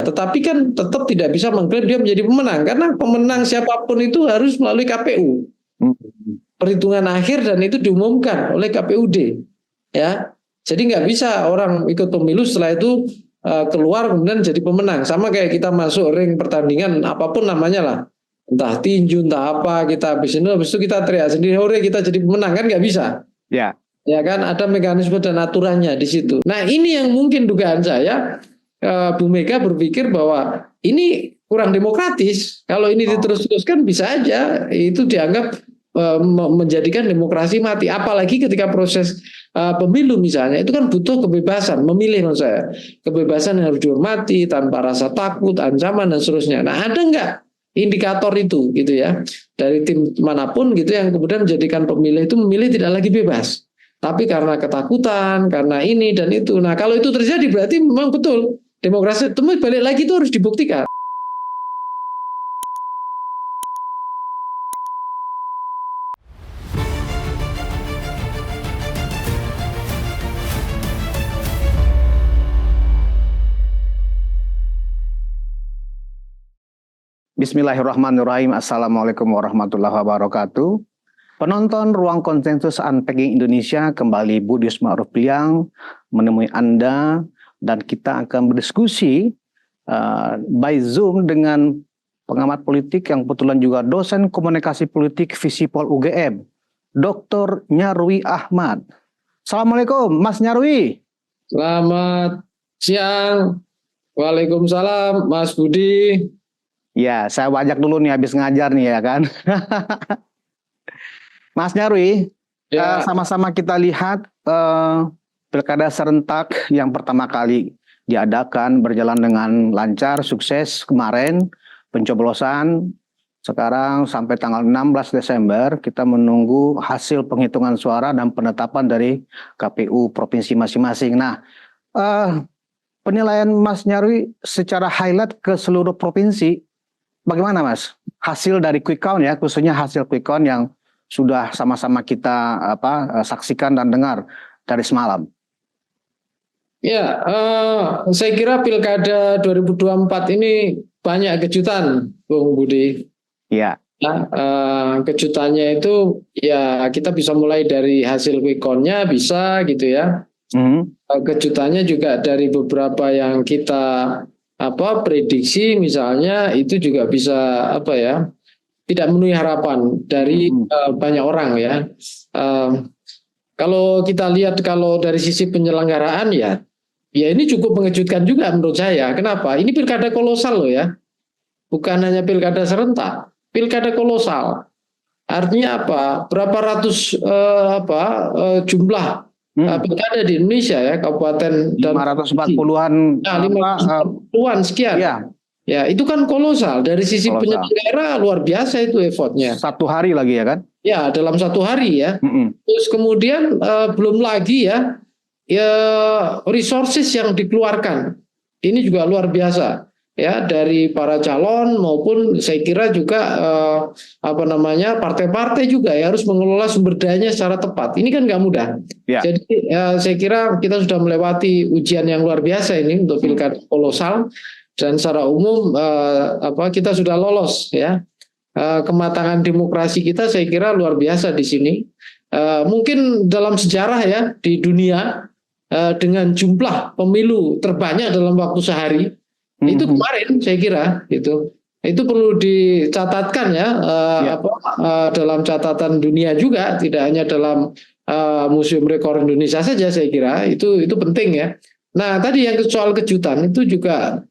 tetapi kan tetap tidak bisa mengklaim dia menjadi pemenang karena pemenang siapapun itu harus melalui KPU. Perhitungan akhir dan itu diumumkan oleh KPUD. Ya, jadi nggak bisa orang ikut pemilu setelah itu keluar kemudian jadi pemenang. Sama kayak kita masuk ring pertandingan apapun namanya lah, entah tinju, entah apa, kita habis itu kita teriak sendiri, hore kita jadi pemenang, kan nggak bisa. Ya. Ya kan, ada mekanisme dan aturannya di situ. Nah ini yang mungkin dugaan saya, Bu Mega berpikir bahwa ini kurang demokratis. Kalau ini diterus-teruskan bisa aja itu dianggap menjadikan demokrasi mati. Apalagi ketika proses pemilu misalnya, itu kan butuh kebebasan memilih, menurut saya. Kebebasan yang harus dihormati tanpa rasa takut, ancaman dan seterusnya. Nah ada nggak indikator itu gitu ya dari tim manapun gitu yang kemudian menjadikan pemilih itu memilih tidak lagi bebas, tapi karena ketakutan, karena ini dan itu. Nah kalau itu terjadi berarti memang betul demokrasi itu balik lagi itu harus dibuktikan. Bismillahirrahmanirrahim. Assalamualaikum warahmatullahi wabarakatuh. Penonton Ruang Konsensus Unpacking Indonesia, kembali Budi Ma'ruf Bliang menemui Anda dan kita akan berdiskusi by Zoom dengan pengamat politik yang kebetulan juga dosen komunikasi politik Visipol UGM, Dr. Nyarwi Ahmad. Assalamualaikum Mas Nyarwi. Selamat siang. Waalaikumsalam Mas Budi. Ya, saya wajak dulu nih habis ngajar nih ya kan. Mas Nyarwi, Ya. sama-sama kita lihat pilkada serentak yang pertama kali diadakan berjalan dengan lancar, sukses kemarin pencoblosan. Sekarang sampai tanggal 16 Desember kita menunggu hasil penghitungan suara dan penetapan dari KPU provinsi masing-masing. Nah, penilaian Mas Nyarwi secara highlight ke seluruh provinsi, bagaimana Mas? Hasil dari quick count ya, khususnya hasil quick count yang sudah sama-sama kita saksikan dan dengar dari semalam. Ya, saya kira pilkada 2024 ini banyak kejutan, Bung Budi. Ya. Kejutannya itu ya kita bisa mulai dari hasil quick count-nya bisa gitu ya. Kejutannya juga dari beberapa yang kita prediksi misalnya itu juga bisa tidak memenuhi harapan dari banyak orang ya. Kalau kita lihat kalau dari sisi penyelenggaraan ya ini cukup mengejutkan juga menurut saya. Kenapa? Ini pilkada kolosal loh ya, bukan hanya pilkada serentak, pilkada kolosal. Artinya apa? Berapa ratus jumlah pilkada di Indonesia ya, kabupaten dan 540-an. 540-an sekian. Ya, itu kan kolosal. Dari sisi penyelenggara luar biasa itu effortnya. Satu hari lagi ya kan? Ya, dalam satu hari ya. Terus kemudian belum lagi ya resources yang dikeluarkan. Ini juga luar biasa ya, dari para calon maupun saya kira juga partai-partai juga ya harus mengelola sumber dayanya secara tepat. Ini kan nggak mudah. Ya. Jadi saya kira kita sudah melewati ujian yang luar biasa ini untuk pilkada kolosal. Dan secara umum kita sudah lolos ya, kematangan demokrasi kita saya kira luar biasa di sini. Mungkin dalam sejarah ya di dunia dengan jumlah pemilu terbanyak dalam waktu sehari itu kemarin saya kira itu perlu dicatatkan ya, dalam catatan dunia juga, tidak hanya dalam Museum Rekor Indonesia saja, saya kira itu penting ya. Nah tadi yang soal kejutan itu juga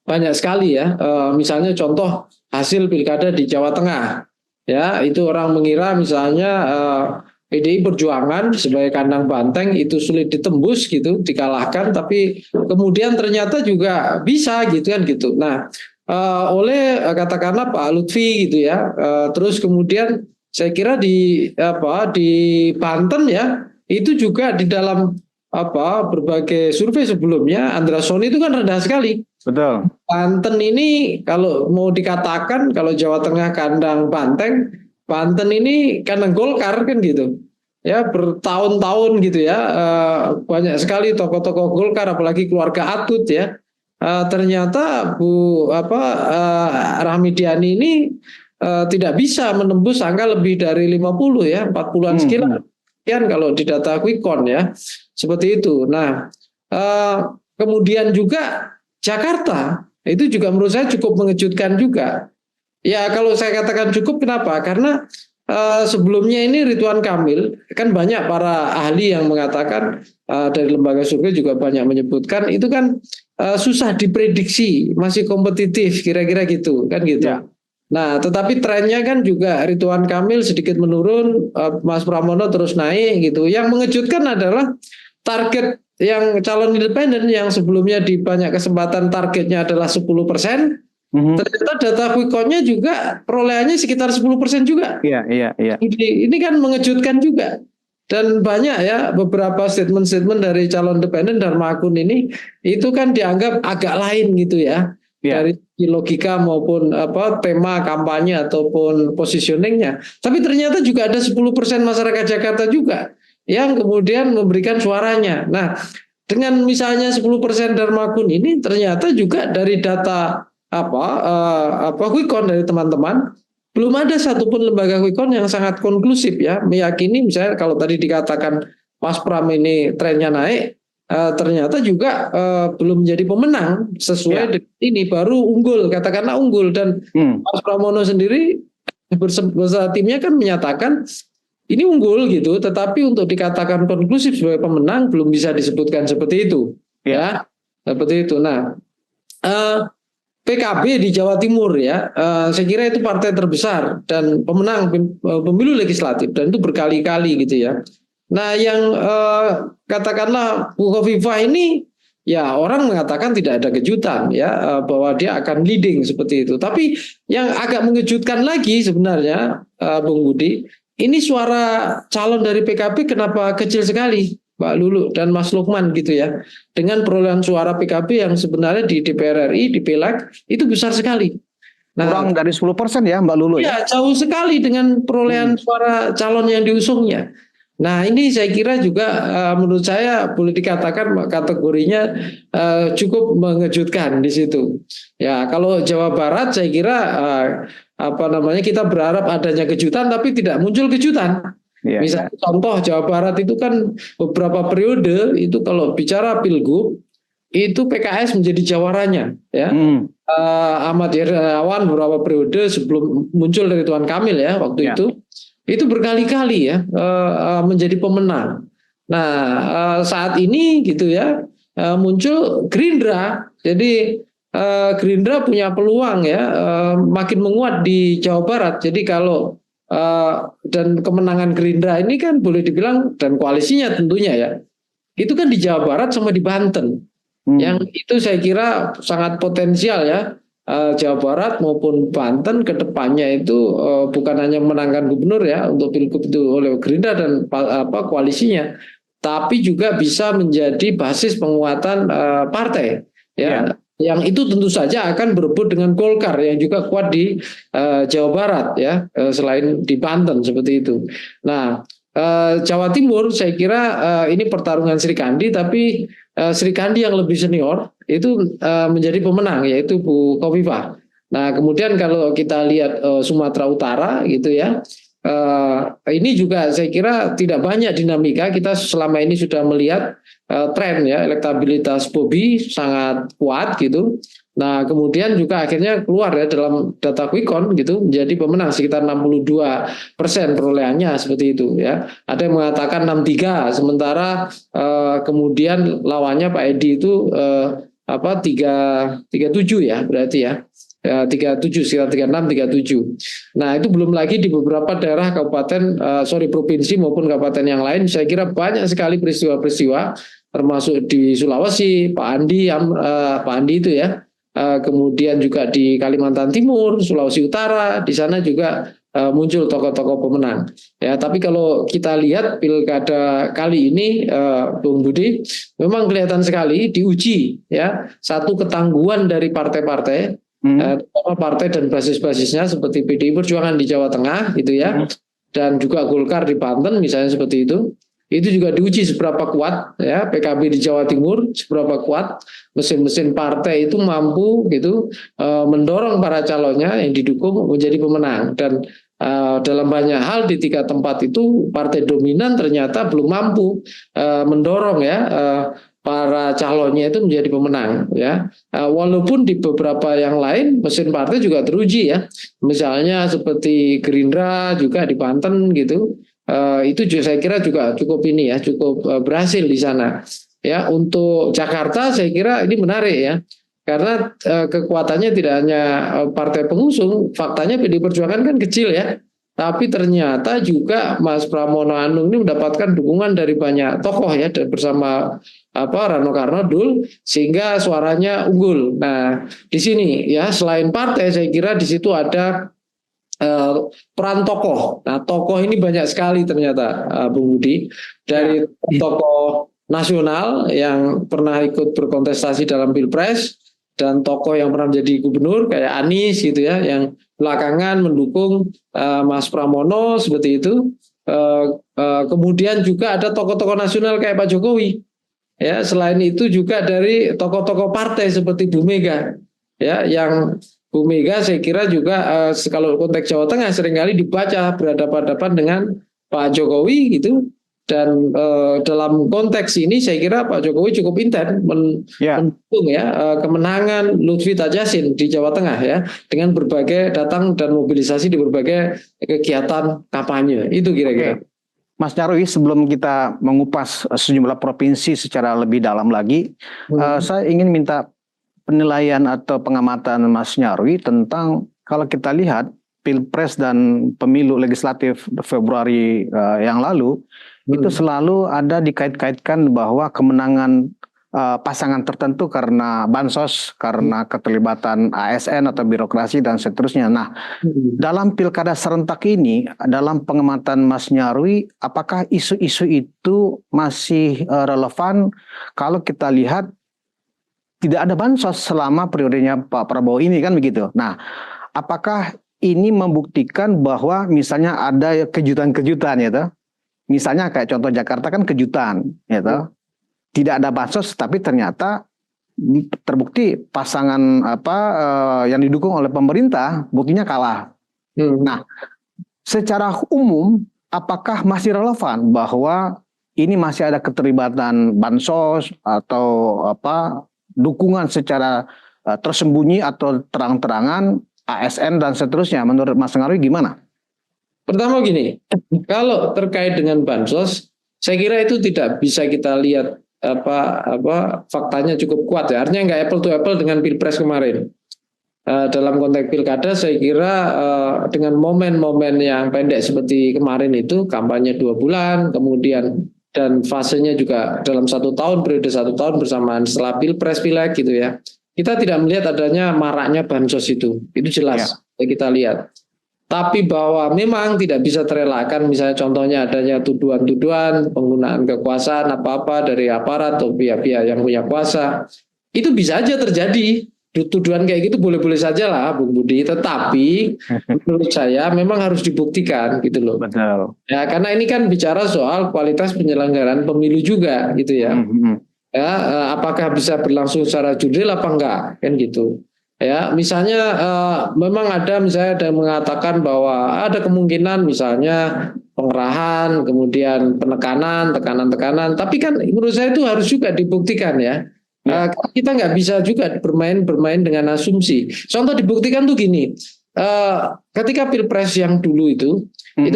banyak sekali ya, misalnya contoh hasil pilkada di Jawa Tengah ya, itu orang mengira misalnya PDI Perjuangan sebagai kandang banteng itu sulit ditembus gitu, dikalahkan, tapi kemudian ternyata juga bisa gitu kan gitu. Nah oleh katakanlah Pak Lutfi gitu ya, terus kemudian saya kira di Banten ya itu juga di dalam berbagai survei sebelumnya Andra Soni itu kan rendah sekali. Betul. Banten ini kalau mau dikatakan kalau Jawa Tengah kandang banteng, Banten ini kandang Golkar kan gitu. Ya bertahun-tahun gitu ya, banyak sekali tokoh-tokoh Golkar apalagi keluarga Atut ya. ternyata Rahmidiani ini tidak bisa menembus angka lebih dari 50 ya, 40-an sekian kalau di data Quick Count ya. Seperti itu. Nah, kemudian juga Jakarta itu juga menurut saya cukup mengejutkan juga. Ya kalau saya katakan cukup, kenapa? Karena sebelumnya ini Ridwan Kamil, kan banyak para ahli yang mengatakan, dari lembaga survei juga banyak menyebutkan itu kan susah diprediksi, masih kompetitif kira-kira gitu kan gitu. Ya. Nah tetapi trennya kan juga Ridwan Kamil sedikit menurun, Mas Pramono terus naik gitu. Yang mengejutkan adalah target yang calon independen yang sebelumnya di banyak kesempatan targetnya adalah 10%. Ternyata data quick count-nya juga perolehannya sekitar 10% juga. Iya. Ini kan mengejutkan juga. Dan banyak ya beberapa statement-statement dari calon independen Dharma Akun ini itu kan dianggap agak lain gitu ya. Dari logika maupun tema kampanye ataupun positioningnya. Tapi ternyata juga ada 10% masyarakat Jakarta juga yang kemudian memberikan suaranya. Nah, dengan misalnya 10% Dharma Akun ini ternyata juga dari data quick count dari teman-teman, belum ada satupun lembaga quick count yang sangat konklusif ya meyakini misalnya kalau tadi dikatakan Mas Pram ini trennya naik, ternyata juga belum menjadi pemenang sesuai dengan ini, baru unggul, katakanlah unggul. Dan Mas Pramono sendiri bersama timnya kan menyatakan ini unggul gitu, tetapi untuk dikatakan konklusif sebagai pemenang belum bisa disebutkan seperti itu ya seperti itu. Nah PKB di Jawa Timur ya, saya kira itu partai terbesar dan pemenang pemilu legislatif dan itu berkali-kali gitu ya. Nah yang katakanlah Bu Khofifah ini ya orang mengatakan tidak ada kejutan ya bahwa dia akan leading seperti itu. Tapi yang agak mengejutkan lagi sebenarnya Bung Budi, ini suara calon dari PKB kenapa kecil sekali? Mbak Lulu dan Mas Lukman gitu ya, dengan perolehan suara PKB yang sebenarnya di DPR RI, di Pileg itu besar sekali. Nah, kurang dari 10% ya Mbak Lulu ya? Jauh sekali dengan perolehan suara calon yang diusungnya. Nah ini saya kira juga menurut saya boleh dikatakan kategorinya cukup mengejutkan di situ. Ya kalau Jawa Barat saya kira kita berharap adanya kejutan tapi tidak muncul kejutan. Misalnya contoh Jawa Barat itu kan beberapa periode itu kalau bicara pilgub itu PKS menjadi jawaranya ya. Ahmad Heriawan beberapa periode sebelum muncul dari Ridwan Kamil ya waktu itu berkali-kali ya menjadi pemenang. Nah saat ini gitu ya muncul Gerindra, jadi Gerindra punya peluang ya makin menguat di Jawa Barat. Jadi kalau dan kemenangan Gerindra ini kan boleh dibilang dan koalisinya tentunya ya itu kan di Jawa Barat sama di Banten yang itu saya kira sangat potensial ya. Jawa Barat maupun Banten ke depannya itu bukan hanya memenangkan gubernur ya untuk pilgub itu oleh Gerindra dan koalisinya, tapi juga bisa menjadi basis penguatan partai ya. Yang itu tentu saja akan berebut dengan Golkar yang juga kuat di Jawa Barat ya, selain di Banten seperti itu. Nah Jawa Timur saya kira ini pertarungan Sri Kandi, tapi Sri Kandi yang lebih senior itu menjadi pemenang yaitu Bu Khofifah. Nah kemudian kalau kita lihat Sumatera Utara gitu ya, ini juga saya kira tidak banyak dinamika. Kita selama ini sudah melihat tren ya elektabilitas Bobi sangat kuat gitu. Nah kemudian juga akhirnya keluar ya dalam data quick count gitu menjadi pemenang sekitar 62% perolehannya seperti itu ya. Ada yang mengatakan 63, sementara kemudian lawannya Pak Edi itu 37 ya berarti ya. 37 sekitar 36 37. Nah itu belum lagi di beberapa daerah kabupaten provinsi maupun kabupaten yang lain saya kira banyak sekali peristiwa-peristiwa termasuk di Sulawesi Pak Andi itu ya, kemudian juga di Kalimantan Timur, Sulawesi Utara di sana juga muncul tokoh-tokoh pemenang ya. Tapi kalau kita lihat pilkada kali ini Bung Budi memang kelihatan sekali diuji ya satu ketangguhan dari partai-partai partai dan basis-basisnya seperti PDI Perjuangan di Jawa Tengah gitu ya, dan juga Golkar di Banten misalnya seperti itu. itu juga diuji seberapa kuat ya PKB di Jawa Timur, seberapa kuat mesin-mesin partai itu mampu gitu mendorong para calonnya yang didukung menjadi pemenang. Dan dalam banyak hal di 3 tempat itu partai dominan ternyata belum mampu mendorong ya para calonnya itu menjadi pemenang ya. Walaupun di beberapa yang lain mesin partai juga teruji ya. Misalnya seperti Gerindra juga di Banten gitu. Itu juga saya kira juga cukup ini ya, cukup berhasil di sana. Ya, untuk Jakarta saya kira ini menarik ya. Karena kekuatannya tidak hanya partai pengusung, faktanya PDI Perjuangan kan kecil ya. Tapi ternyata juga Mas Pramono Anung ini mendapatkan dukungan dari banyak tokoh ya, bersama Rano Karno Dul, sehingga suaranya unggul. Nah, di sini ya selain partai saya kira di situ ada peran tokoh. Nah, tokoh ini banyak sekali ternyata, Bung Budi, dari tokoh nasional yang pernah ikut berkontestasi dalam Pilpres dan tokoh yang pernah menjadi gubernur kayak Anies gitu ya, yang belakangan mendukung Mas Pramono seperti itu. Kemudian juga ada tokoh-tokoh nasional kayak Pak Jokowi. Ya, selain itu juga dari tokoh-tokoh partai seperti Bu Mega, ya, yang Bu Mega saya kira juga kalau konteks Jawa Tengah seringkali dibaca berhadapan-hadapan dengan Pak Jokowi gitu. Dan dalam konteks ini saya kira Pak Jokowi cukup intens mendukung ya kemenangan Lutfi Tajasin di Jawa Tengah ya, dengan berbagai datang dan mobilisasi di berbagai kegiatan kampanye. Itu kira-kira. Mas Nyarwi, sebelum kita mengupas sejumlah provinsi secara lebih dalam lagi, saya ingin minta penilaian atau pengamatan Mas Nyarwi tentang kalau kita lihat Pilpres dan pemilu legislatif Februari yang lalu, itu selalu ada dikait-kaitkan bahwa kemenangan pasangan tertentu karena bansos, karena keterlibatan ASN atau birokrasi dan seterusnya. Nah, dalam pilkada serentak ini, dalam pengamatan Mas Nyarwi, apakah isu-isu itu masih relevan kalau kita lihat tidak ada bansos selama periodenya Pak Prabowo ini, kan begitu? Nah, apakah ini membuktikan bahwa misalnya ada kejutan-kejutan ya toh? Misalnya kayak contoh Jakarta kan kejutan ya toh? Tidak ada bansos tapi ternyata terbukti pasangan yang didukung oleh pemerintah buktinya kalah. Nah, secara umum apakah masih relevan bahwa ini masih ada keterlibatan bansos atau dukungan secara tersembunyi atau terang-terangan ASN dan seterusnya? Menurut Mas Nyarwi gimana? Pertama gini, kalau terkait dengan bansos, saya kira itu tidak bisa kita lihat faktanya cukup kuat ya. Artinya nggak apple to apple dengan Pilpres kemarin. Dalam konteks pilkada saya kira dengan momen-momen yang pendek seperti kemarin itu, kampanye 2 bulan, kemudian dan fasenya juga dalam 1 tahun, periode 1 tahun bersamaan setelah Pilpres Pileg gitu ya. Kita tidak melihat adanya maraknya bansos itu jelas kita lihat. Tapi bahwa memang tidak bisa terelakkan, misalnya contohnya adanya tuduhan-tuduhan penggunaan kekuasaan apa-apa dari aparat atau pihak-pihak yang punya kuasa, itu bisa aja terjadi. Tuduhan kayak gitu boleh-boleh saja lah, Bung Budi. Tetapi menurut saya memang harus dibuktikan gitu loh. Betul. Ya, karena ini kan bicara soal kualitas penyelenggaraan pemilu juga gitu ya. Ya, apakah bisa berlangsung secara jurdil apa enggak kan gitu. Ya, misalnya memang ada yang mengatakan bahwa ada kemungkinan misalnya pengerahan, kemudian tekanan, tapi kan menurut saya itu harus juga dibuktikan ya. Kita nggak bisa juga bermain dengan asumsi. Contoh dibuktikan tuh gini, ketika Pilpres yang dulu itu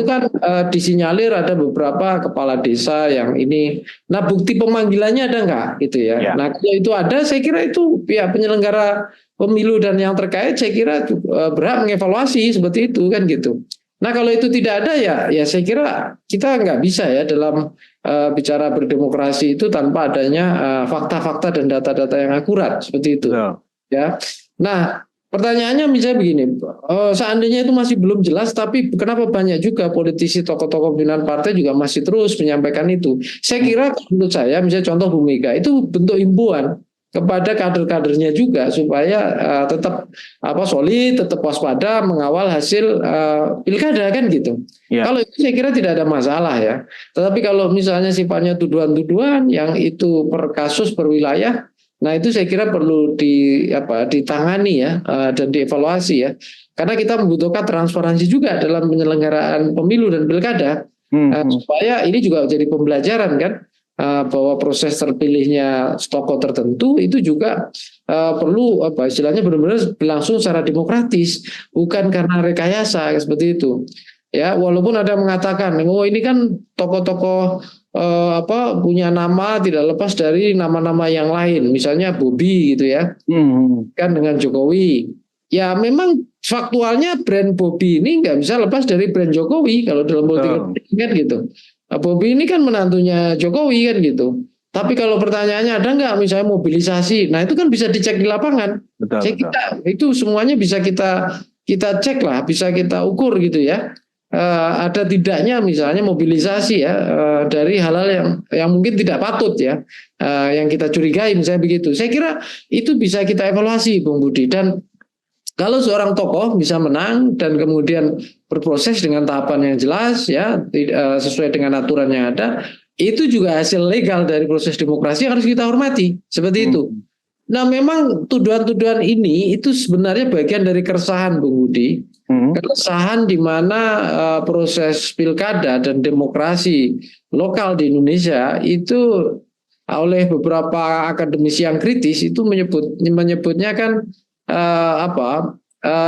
kan disinyalir ada beberapa kepala desa yang ini. Nah, bukti pemanggilannya ada nggak gitu ya? Nah, kalau itu ada, saya kira itu pihak penyelenggara pemilu dan yang terkait saya kira berhak mengevaluasi seperti itu kan gitu. Nah, kalau itu tidak ada ya saya kira kita nggak bisa ya dalam bicara berdemokrasi itu tanpa adanya fakta-fakta dan data-data yang akurat seperti itu. Ya. Nah, pertanyaannya misalnya begini, seandainya itu masih belum jelas, tapi kenapa banyak juga politisi tokoh-tokoh pimpinan partai juga masih terus menyampaikan itu? Saya kira menurut saya, misalnya contoh Bu Mega itu bentuk himbauan. kepada kader-kadernya juga supaya tetap solid, tetap waspada mengawal hasil pilkada kan gitu. Ya. Kalau itu saya kira tidak ada masalah ya. Tetapi kalau misalnya sifatnya tuduhan-tuduhan yang itu per kasus per wilayah, nah itu saya kira perlu ditangani ya dan dievaluasi ya. Karena kita membutuhkan transparansi juga dalam penyelenggaraan pemilu dan pilkada supaya ini juga jadi pembelajaran kan bahwa proses terpilihnya tokoh tertentu itu juga perlu istilahnya benar-benar berlangsung secara demokratis, bukan karena rekayasa seperti itu. Ya, walaupun ada mengatakan, oh ini kan tokoh-tokoh punya nama tidak lepas dari nama-nama yang lain, misalnya Bobi gitu ya, kan dengan Jokowi. Ya memang faktualnya brand Bobi ini nggak bisa lepas dari brand Jokowi kalau dalam politik kan gitu. Bobi ini kan menantunya Jokowi kan gitu. Tapi kalau pertanyaannya ada nggak misalnya mobilisasi, nah itu kan bisa dicek di lapangan. Saya kira itu semuanya bisa kita cek lah, bisa kita ukur gitu ya. Ada tidaknya misalnya mobilisasi ya dari hal-hal yang mungkin tidak patut ya, yang kita curigai misalnya begitu. Saya kira itu bisa kita evaluasi, Bung Budi. Dan kalau seorang tokoh bisa menang dan kemudian berproses dengan tahapan yang jelas ya sesuai dengan aturan yang ada, itu juga hasil legal dari proses demokrasi yang harus kita hormati seperti itu. Nah memang tuduhan-tuduhan ini itu sebenarnya bagian dari keresahan Bung Budi, keresahan di mana proses pilkada dan demokrasi lokal di Indonesia itu oleh beberapa akademisi yang kritis itu menyebutnya kan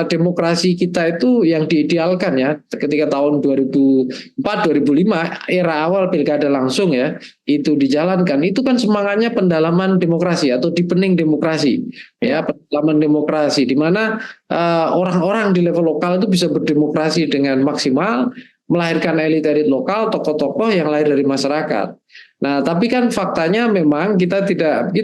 demokrasi kita itu yang diidealkan ya ketika tahun 2004-2005 era awal pilkada langsung ya itu dijalankan, itu kan semangatnya pendalaman demokrasi atau deepening demokrasi ya, pendalaman demokrasi di mana orang-orang di level lokal itu bisa berdemokrasi dengan maksimal, melahirkan elit-elit lokal, tokoh-tokoh yang lahir dari masyarakat. Nah, tapi kan faktanya memang kita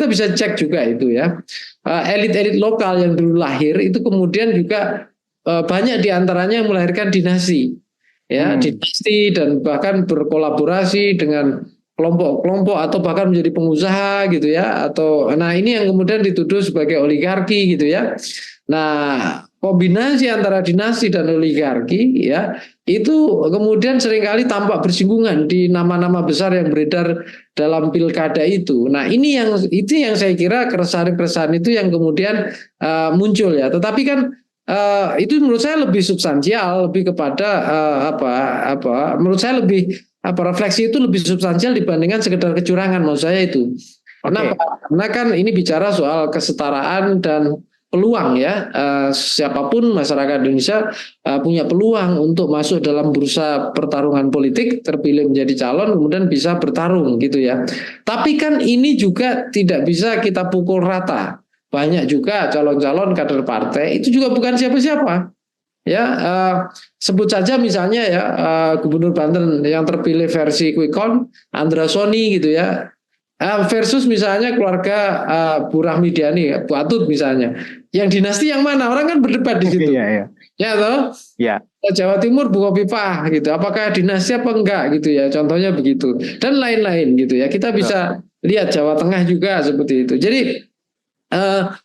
bisa cek juga itu ya. Elit-elit lokal yang dulu lahir itu kemudian juga banyak diantaranya yang melahirkan dinasti. Ya, dinasti dan bahkan berkolaborasi dengan kelompok-kelompok atau bahkan menjadi pengusaha gitu ya, nah ini yang kemudian dituduh sebagai oligarki gitu ya. Nah, kombinasi antara dinasti dan oligarki ya itu kemudian seringkali tampak bersinggungan di nama-nama besar yang beredar dalam pilkada itu. Nah ini yang saya kira keresahan-keresahan itu yang kemudian muncul ya. Tetapi kan itu menurut saya lebih substansial, lebih kepada menurut saya lebih refleksi itu lebih substansial dibandingkan sekedar kecurangan menurut saya itu. Kenapa? Karena kan ini bicara soal kesetaraan dan peluang ya, siapapun masyarakat Indonesia punya peluang untuk masuk dalam bursa pertarungan politik, terpilih menjadi calon, kemudian bisa bertarung gitu ya. Tapi kan ini juga tidak bisa kita pukul rata. Banyak juga calon-calon kader partai itu juga bukan siapa-siapa. Ya, sebut saja misalnya ya Gubernur Banten yang terpilih versi quick count, Andra Soni gitu ya. Versus misalnya keluarga Bu Rahmidiani, Bu Atut misalnya. Yang dinasti yang mana? Orang kan berdebat di situ. Ya toh? Ya. Jawa Timur Bu Khofifah gitu. Apakah dinasti apa enggak gitu ya. Contohnya begitu. Dan lain-lain gitu ya. Kita bisa lihat Jawa Tengah juga seperti itu. Jadi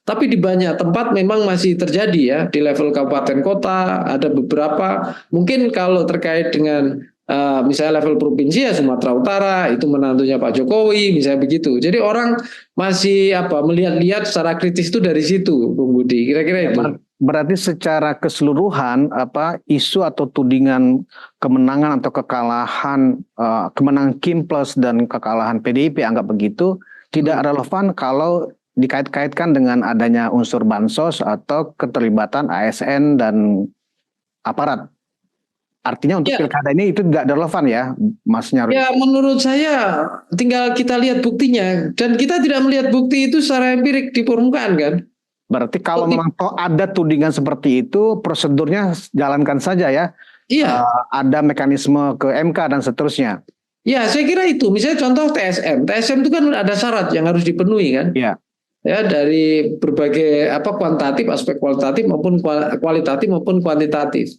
tapi di banyak tempat memang masih terjadi ya di level kabupaten kota, ada beberapa mungkin kalau terkait dengan misalnya level provinsi ya Sumatera Utara itu menantunya Pak Jokowi misalnya begitu. Jadi orang masih melihat-lihat secara kritis itu dari situ, Bung Budi. Kira-kira itu. Berarti secara keseluruhan isu atau tudingan kemenangan atau kekalahan kemenangan Kim Plus dan kekalahan PDIP anggap begitu tidak relevan kalau dikait-kaitkan dengan adanya unsur bansos atau keterlibatan ASN dan aparat. Artinya untuk pilkada ini itu tidak relevan ya, Mas Nyarwi? Ya, menurut saya tinggal kita lihat buktinya. Dan kita tidak melihat bukti itu secara empirik di permukaan kan. Berarti kalau memang ada tudingan seperti itu, prosedurnya jalankan saja ya? Iya. Ada mekanisme ke MK dan seterusnya. Ya, saya kira itu. Misalnya contoh TSM. TSM itu kan ada syarat yang harus dipenuhi kan. Iya. Ya, dari berbagai kuantitatif, aspek kualitatif maupun kualitatif maupun kuantitatif.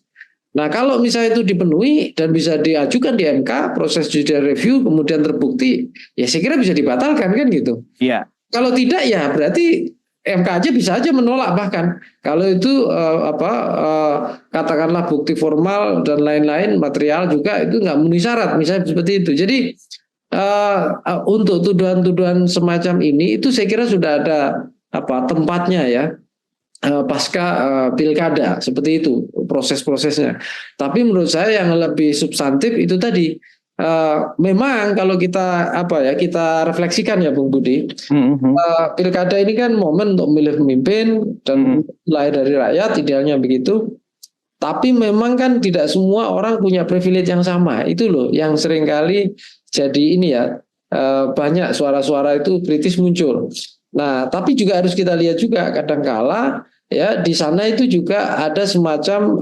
Nah, kalau misalnya itu dipenuhi dan bisa diajukan di MK, proses judicial review kemudian terbukti, ya saya kira bisa dibatalkan kan gitu. Iya. Kalau tidak ya berarti MK aja bisa aja menolak, bahkan kalau itu katakanlah bukti formal dan lain-lain material juga itu nggak memenuhi syarat, misalnya seperti itu. Jadi untuk tuduhan-tuduhan semacam ini itu saya kira sudah ada tempatnya ya, pasca pilkada seperti itu proses-prosesnya. Tapi menurut saya yang lebih substantif itu tadi, memang kalau kita kita refleksikan ya Bung Budi, pilkada ini kan momen untuk memilih pemimpin dan lahir dari rakyat, idealnya begitu. Tapi memang kan tidak semua orang punya privilege yang sama, itu loh yang seringkali jadi ini ya, banyak suara-suara itu kritis muncul. Nah, tapi juga harus kita lihat juga kadangkala ya di sana itu juga ada semacam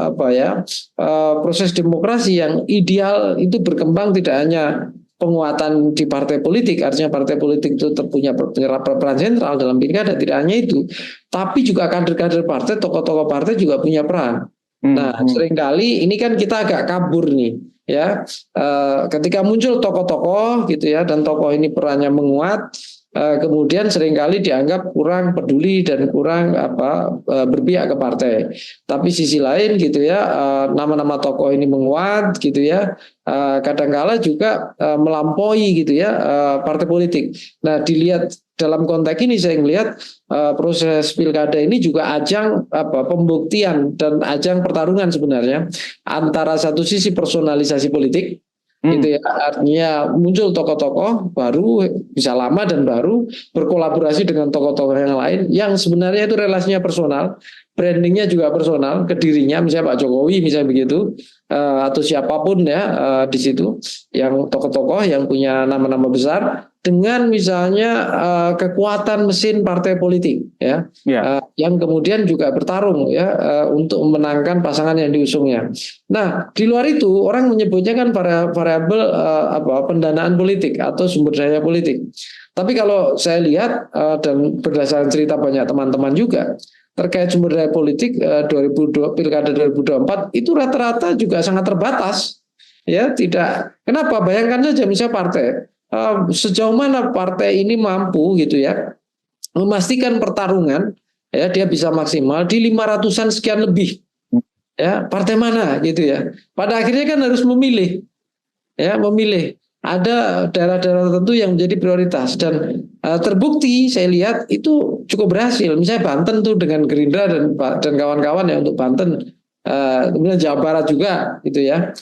proses demokrasi yang ideal itu berkembang, tidak hanya penguatan di partai politik, artinya partai politik itu punya peran sentral dalam pilkada, tidak hanya itu, tapi juga kader-kader partai, tokoh-tokoh partai juga punya peran. Nah, seringkali ini kan kita agak kabur nih ya, ketika muncul tokoh-tokoh gitu ya, dan tokoh ini perannya menguat, kemudian seringkali dianggap kurang peduli dan kurang berpihak ke partai. Tapi sisi lain gitu ya, nama-nama tokoh ini menguat gitu ya, kadangkala juga melampaui gitu ya partai politik. Nah, dilihat dalam konteks ini saya melihat proses pilkada ini juga ajang pembuktian dan ajang pertarungan sebenarnya antara satu sisi personalisasi politik gitu ya, artinya muncul tokoh-tokoh baru, bisa lama dan baru berkolaborasi dengan tokoh-tokoh yang lain yang sebenarnya itu relasinya personal, brandingnya juga personal ke dirinya, misalnya Pak Jokowi misalnya begitu, atau siapapun ya di situ yang tokoh-tokoh yang punya nama-nama besar dengan misalnya kekuatan mesin partai politik ya, yang kemudian juga bertarung ya untuk memenangkan pasangan yang diusungnya. Nah, di luar itu orang menyebutnya kan variabel pendanaan politik atau sumber daya politik. Tapi kalau saya lihat dan berdasarkan cerita banyak teman-teman juga terkait sumber daya politik, pilkada 2024 itu rata-rata juga sangat terbatas. Ya, tidak. Kenapa? Bayangkan saja misalnya partai, sejauh mana partai ini mampu gitu ya memastikan pertarungan ya, dia bisa maksimal di 500-an sekian lebih. Ya, partai mana gitu ya. Pada akhirnya kan harus memilih. Ya, memilih. Ada daerah-daerah tertentu yang menjadi prioritas dan terbukti saya lihat itu cukup berhasil. Misalnya Banten tuh dengan Gerindra dan kawan-kawan ya untuk Banten, kemudian Jawa Barat juga gitu ya.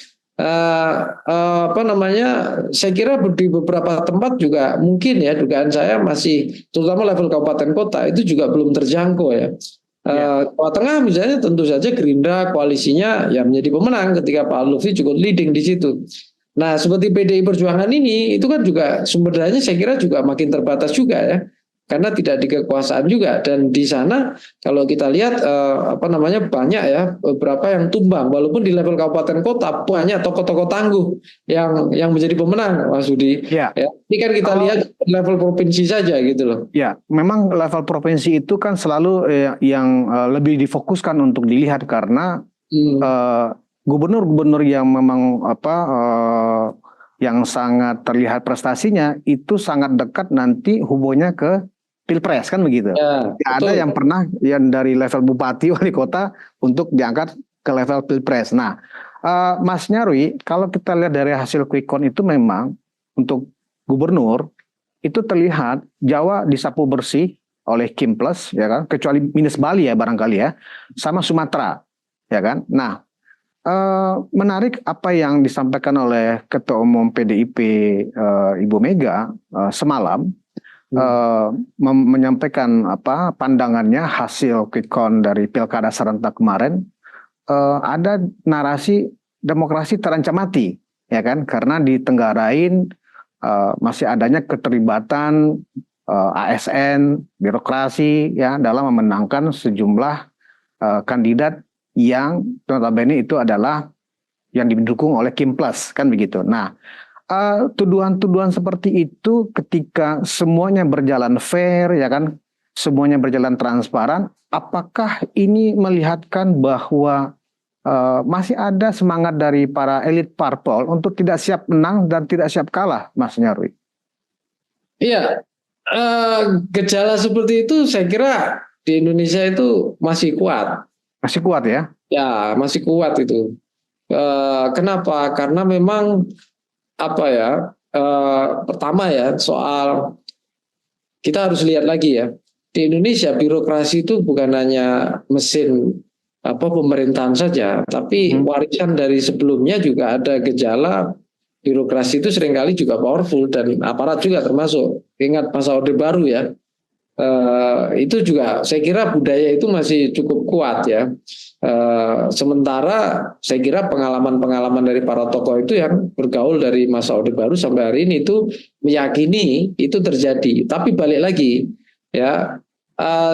Saya kira di beberapa tempat juga mungkin ya, dugaan saya masih terutama level kabupaten kota itu juga belum terjangkau ya. Jawa Tengah misalnya tentu saja Gerindra koalisinya ya menjadi pemenang ketika Pak Lutfi cukup leading di situ. Nah, seperti PDI Perjuangan ini itu kan juga sumber dayanya saya kira juga makin terbatas juga ya, karena tidak di kekuasaan juga, dan di sana kalau kita lihat banyak ya beberapa yang tumbang, walaupun di level kabupaten kota banyak tokoh-tokoh tangguh yang menjadi pemenang, Mas Budi. Ya. Ini kan kita lihat level provinsi saja gitu loh. Ya, memang level provinsi itu kan selalu yang lebih difokuskan untuk dilihat karena gubernur-gubernur yang memang yang sangat terlihat prestasinya itu sangat dekat nanti hubungannya ke pilpres kan begitu. Ya, ada yang pernah yang dari level bupati wali kota untuk diangkat ke level pilpres. Nah, Mas Nyarwi, kalau kita lihat dari hasil quick count itu memang untuk gubernur itu terlihat Jawa disapu bersih oleh Kim Plus ya kan, kecuali minus Bali ya barangkali ya, sama Sumatera ya kan. Nah, menarik apa yang disampaikan oleh Ketua Umum PDIP Ibu Mega semalam, menyampaikan pandangannya hasil quick count dari pilkada serentak kemarin. Ada narasi demokrasi terancam mati ya kan, karena ditenggarain masih adanya keterlibatan ASN, birokrasi ya dalam memenangkan sejumlah kandidat yang notabene itu adalah yang didukung oleh Kim Plus kan begitu. Nah, tuduhan-tuduhan seperti itu ketika semuanya berjalan fair ya kan, semuanya berjalan transparan, apakah ini melihatkan bahwa masih ada semangat dari para elit parpol untuk tidak siap menang dan tidak siap kalah, Mas Nyarwi? Iya, Gejala seperti itu saya kira di Indonesia itu masih kuat. Masih kuat ya? Ya, masih kuat itu. Kenapa? Karena memang apa ya? Pertama ya, soal kita harus lihat lagi ya. Di Indonesia birokrasi itu bukan hanya mesin pemerintahan saja, tapi warisan dari sebelumnya juga ada gejala birokrasi itu seringkali juga powerful dan aparat juga termasuk. Ingat masa Orde Baru ya. Itu juga saya kira budaya itu masih cukup kuat ya. Sementara saya kira pengalaman-pengalaman dari para tokoh itu yang bergaul dari masa Orde Baru sampai hari ini itu meyakini itu terjadi. Tapi balik lagi ya,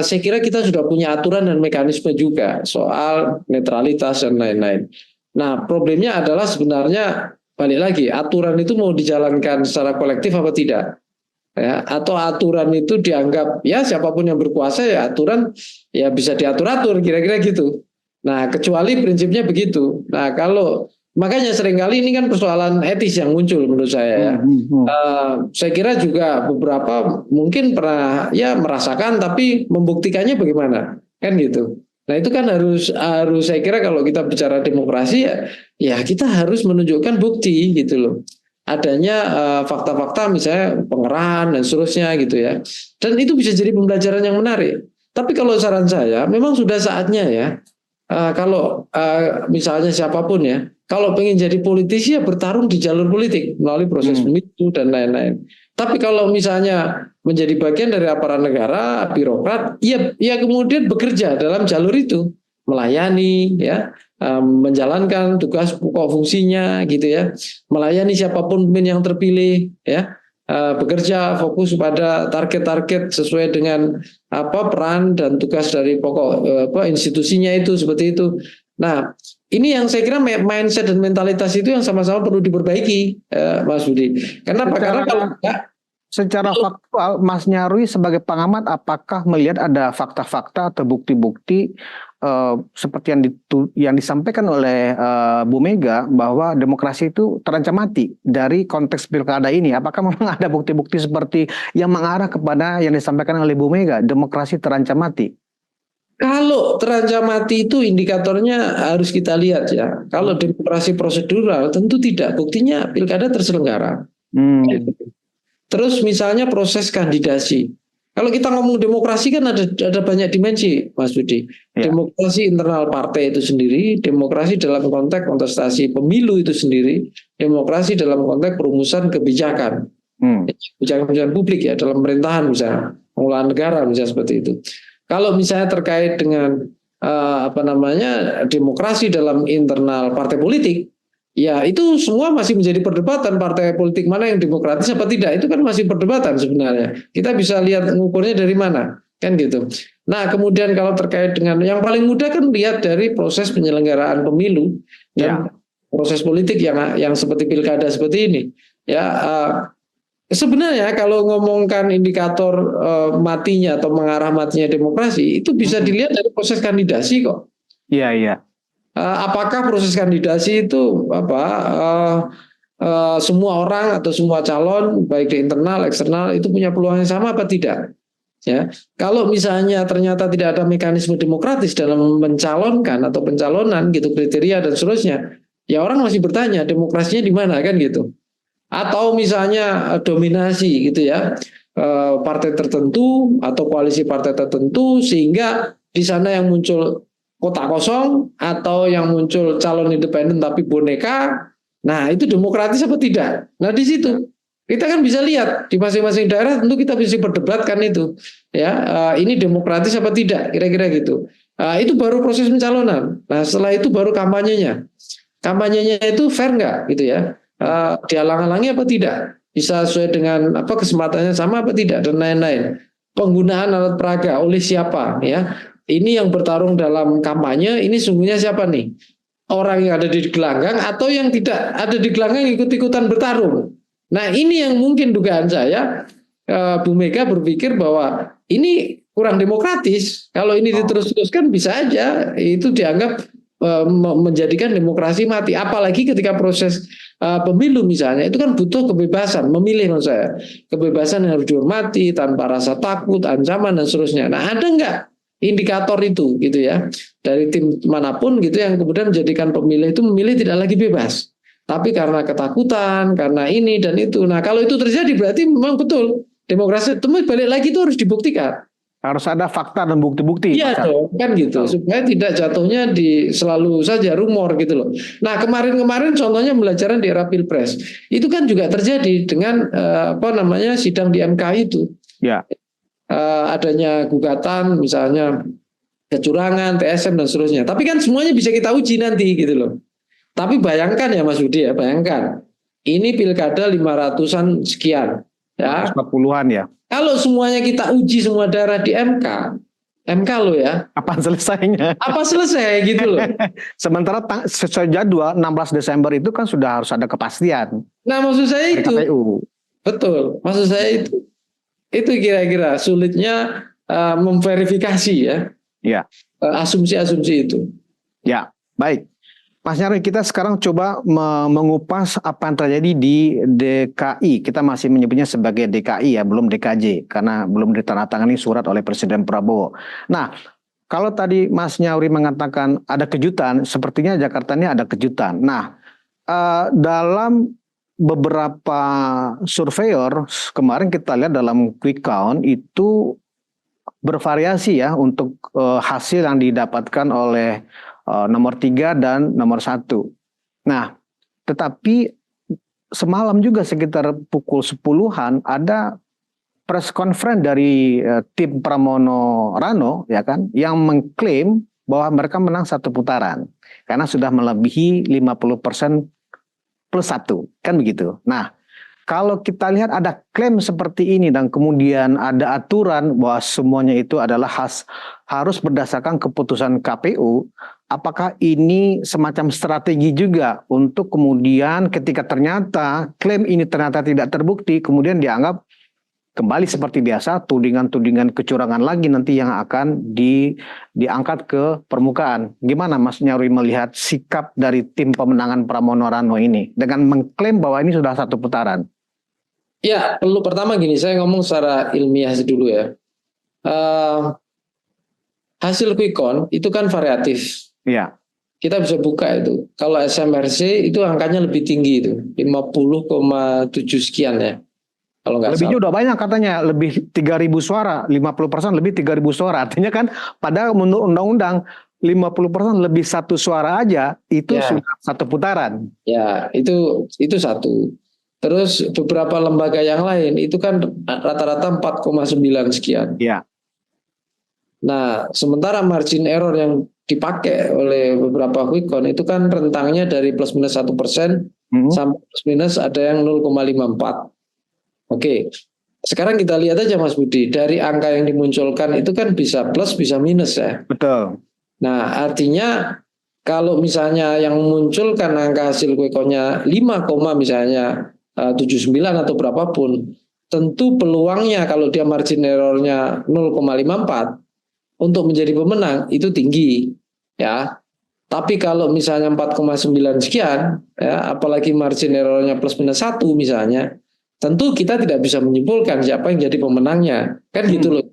saya kira kita sudah punya aturan dan mekanisme juga soal netralitas dan lain-lain. Nah, problemnya adalah sebenarnya balik lagi aturan itu mau dijalankan secara kolektif apa tidak? Ya, atau aturan itu dianggap ya siapapun yang berkuasa ya aturan ya bisa diatur-atur kira-kira gitu. Nah, kecuali prinsipnya begitu. Nah, kalau makanya seringkali ini kan persoalan etis yang muncul menurut saya ya. Saya kira juga beberapa mungkin pernah ya merasakan tapi membuktikannya bagaimana kan gitu. Nah, itu kan harus saya kira kalau kita bicara demokrasi ya kita harus menunjukkan bukti gitu loh. Adanya fakta-fakta misalnya pengerahan dan seterusnya gitu ya. Dan itu bisa jadi pembelajaran yang menarik. Tapi kalau saran saya memang sudah saatnya ya kalau misalnya siapapun ya, kalau pengen jadi politisi ya bertarung di jalur politik melalui proses pemilu dan lain-lain. Tapi kalau misalnya menjadi bagian dari aparat negara, birokrat, ya kemudian bekerja dalam jalur itu, melayani ya, menjalankan tugas pokok fungsinya gitu ya, melayani siapapun pemimpin yang terpilih ya, bekerja fokus pada target-target sesuai dengan peran dan tugas dari pokok institusinya itu seperti itu. Nah, ini yang saya kira mindset dan mentalitas itu yang sama-sama perlu diperbaiki, Mas Budi. Kenapa? Karena kalau secara faktual, Mas Nyarwi sebagai pengamat, apakah melihat ada fakta-fakta atau bukti-bukti seperti yang disampaikan oleh Bu Mega bahwa demokrasi itu terancam mati dari konteks pilkada ini? Apakah memang ada bukti-bukti seperti yang mengarah kepada yang disampaikan oleh Bu Mega, demokrasi terancam mati? Kalau terancam mati itu indikatornya harus kita lihat ya. Kalau demokrasi prosedural tentu tidak. Buktinya pilkada terselenggara. Terus misalnya proses kandidasi. Kalau kita ngomong demokrasi kan ada banyak dimensi, Mas Budi. Ya. Demokrasi internal partai itu sendiri, demokrasi dalam konteks kontestasi pemilu itu sendiri, demokrasi dalam konteks perumusan kebijakan, kebijakan publik ya dalam pemerintahan misalnya, pengelolaan negara misalnya seperti itu. Kalau misalnya terkait dengan demokrasi dalam internal partai politik. Ya itu semua masih menjadi perdebatan, partai politik mana yang demokratis apa tidak, itu kan masih perdebatan sebenarnya. Kita bisa lihat ngukurnya dari mana, kan gitu. Nah kemudian kalau terkait dengan yang paling mudah kan lihat dari proses penyelenggaraan pemilu dan proses politik yang seperti pilkada seperti ini. Ya sebenarnya kalau ngomongkan indikator matinya atau mengarah matinya demokrasi itu bisa dilihat dari proses kandidasi kok. Iya. Apakah proses kandidasi itu semua orang atau semua calon baik di internal eksternal itu punya peluang yang sama apa tidak? Ya, kalau misalnya ternyata tidak ada mekanisme demokratis dalam mencalonkan atau pencalonan gitu kriteria dan seterusnya, ya orang masih bertanya demokrasinya di mana kan gitu? Atau misalnya dominasi gitu ya partai tertentu atau koalisi partai tertentu sehingga di sana yang muncul kotak kosong atau yang muncul calon independen tapi boneka, nah itu demokratis apa tidak? Nah di situ kita kan bisa lihat di masing-masing daerah tentu kita bisa perdebatkan itu, ya ini demokratis apa tidak kira-kira gitu. Itu baru proses pencalonan. Nah setelah itu baru kampanyenya. Kampanyenya itu fair nggak gitu ya? Dihalang-halangi apa tidak? Bisa sesuai dengan kesempatannya sama apa tidak dan lain-lain. Penggunaan alat peraga oleh siapa ya? Ini yang bertarung dalam kampanye, ini sungguhnya siapa nih? Orang yang ada di gelanggang atau yang tidak ada di gelanggang ikut-ikutan bertarung. Nah ini yang mungkin dugaan saya, Bu Mega berpikir bahwa ini kurang demokratis. Kalau ini diterus-teruskan bisa aja itu dianggap menjadikan demokrasi mati. Apalagi ketika proses pemilu misalnya, itu kan butuh kebebasan memilih, menurut saya. Kebebasan yang harus dihormati tanpa rasa takut, ancaman dan seterusnya. Nah, ada nggak indikator itu gitu ya dari tim manapun gitu yang kemudian menjadikan pemilih itu memilih tidak lagi bebas, tapi karena ketakutan, karena ini dan itu. Nah, kalau itu terjadi berarti memang betul demokrasi itu balik lagi itu harus dibuktikan. Harus ada fakta dan bukti-bukti. Iya dong, kan gitu. Supaya tidak jatuhnya di selalu saja rumor gitu loh. Nah, kemarin-kemarin contohnya pembelajaran di era Pilpres. Itu kan juga terjadi dengan sidang di MK itu. Ya. Adanya gugatan misalnya kecurangan, TSM dan seterusnya. Tapi kan semuanya bisa kita uji nanti gitu loh. Tapi bayangkan ya Mas Budi ya, bayangkan. Ini pilkada 500-an sekian. Ya. 40-an ya. Kalau semuanya kita uji semua daerah di MK loh ya. Apa selesainya? Apa selesai gitu loh. Sementara sesuai jadwal 16 Desember itu kan sudah harus ada kepastian. Nah, maksud saya itu. KPU. Betul. Maksud saya itu kira-kira sulitnya memverifikasi ya. Ya. Asumsi-asumsi itu. Ya, baik. Mas Nyarwi, kita sekarang coba mengupas apa yang terjadi di DKI. Kita masih menyebutnya sebagai DKI ya, belum DKJ, karena belum ditandatangani surat oleh Presiden Prabowo. Nah, kalau tadi Mas Nyarwi mengatakan ada kejutan, sepertinya Jakarta ini ada kejutan. Nah, dalam beberapa surveyor, kemarin kita lihat dalam quick count itu bervariasi ya untuk hasil yang didapatkan oleh nomor 3 dan nomor 1. Nah, tetapi semalam juga sekitar pukul 10-an ada press conference dari tim Pramono Rano ya kan yang mengklaim bahwa mereka menang 1 putaran karena sudah melebihi 50% plus 1 kan begitu. Nah, kalau kita lihat ada klaim seperti ini dan kemudian ada aturan bahwa semuanya itu adalah harus berdasarkan keputusan KPU, apakah ini semacam strategi juga untuk kemudian ketika ternyata klaim ini ternyata tidak terbukti, kemudian dianggap kembali seperti biasa, tudingan-tudingan kecurangan lagi nanti yang akan diangkat ke permukaan. Gimana Mas Nyarwi melihat sikap dari tim pemenangan Pramono Rano ini dengan mengklaim bahwa ini sudah 1 putaran? Ya, perlu pertama gini, saya ngomong secara ilmiah dulu ya. Hasil quick count itu kan variatif. Ya. Kita bisa buka itu. Kalau SMRC itu angkanya lebih tinggi itu, 50,7 sekian ya. Kalau nggak lebihnya salah. Udah banyak katanya, lebih 3.000 suara, 50% lebih 3.000 suara. Artinya kan pada menurut undang-undang 50% lebih 1 suara aja itu ya. sudah 1 putaran. Ya, itu satu. Terus beberapa lembaga yang lain itu kan rata-rata 4,9 sekian. Ya. Nah, sementara margin error yang dipakai oleh beberapa quick count itu kan rentangnya dari plus minus 1% sampai plus minus ada yang 0,54. Oke. Sekarang kita lihat aja Mas Budi, dari angka yang dimunculkan itu kan bisa plus bisa minus ya. Betul. Nah, artinya kalau misalnya yang munculkan angka hasil quick count-nya 5, misalnya 79 atau berapapun, tentu peluangnya kalau dia margin errornya 0,54 untuk menjadi pemenang itu tinggi ya. Tapi kalau misalnya 4,9 sekian ya, apalagi margin errornya plus minus 1 misalnya, tentu kita tidak bisa menyimpulkan siapa yang jadi pemenangnya. Kan gitu loh.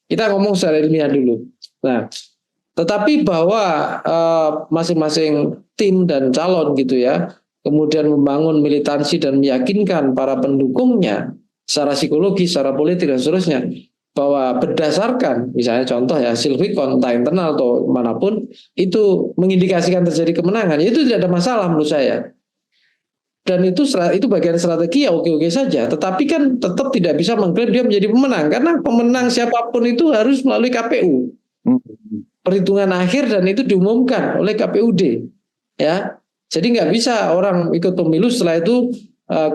Kita ngomong secara ilmiah dulu. Nah, tetapi bahwa masing-masing tim dan calon gitu ya, kemudian membangun militansi dan meyakinkan para pendukungnya secara psikologi, secara politik dan seterusnya, bahwa berdasarkan misalnya contoh ya hasil quick count entah internal atau manapun itu mengindikasikan terjadi kemenangan, itu tidak ada masalah menurut saya. Dan itu bagian strategi ya oke-oke saja, tetapi kan tetap tidak bisa mengklaim dia menjadi pemenang karena pemenang siapapun itu harus melalui KPU. Perhitungan akhir dan itu diumumkan oleh KPUD ya. Jadi nggak bisa orang ikut pemilu setelah itu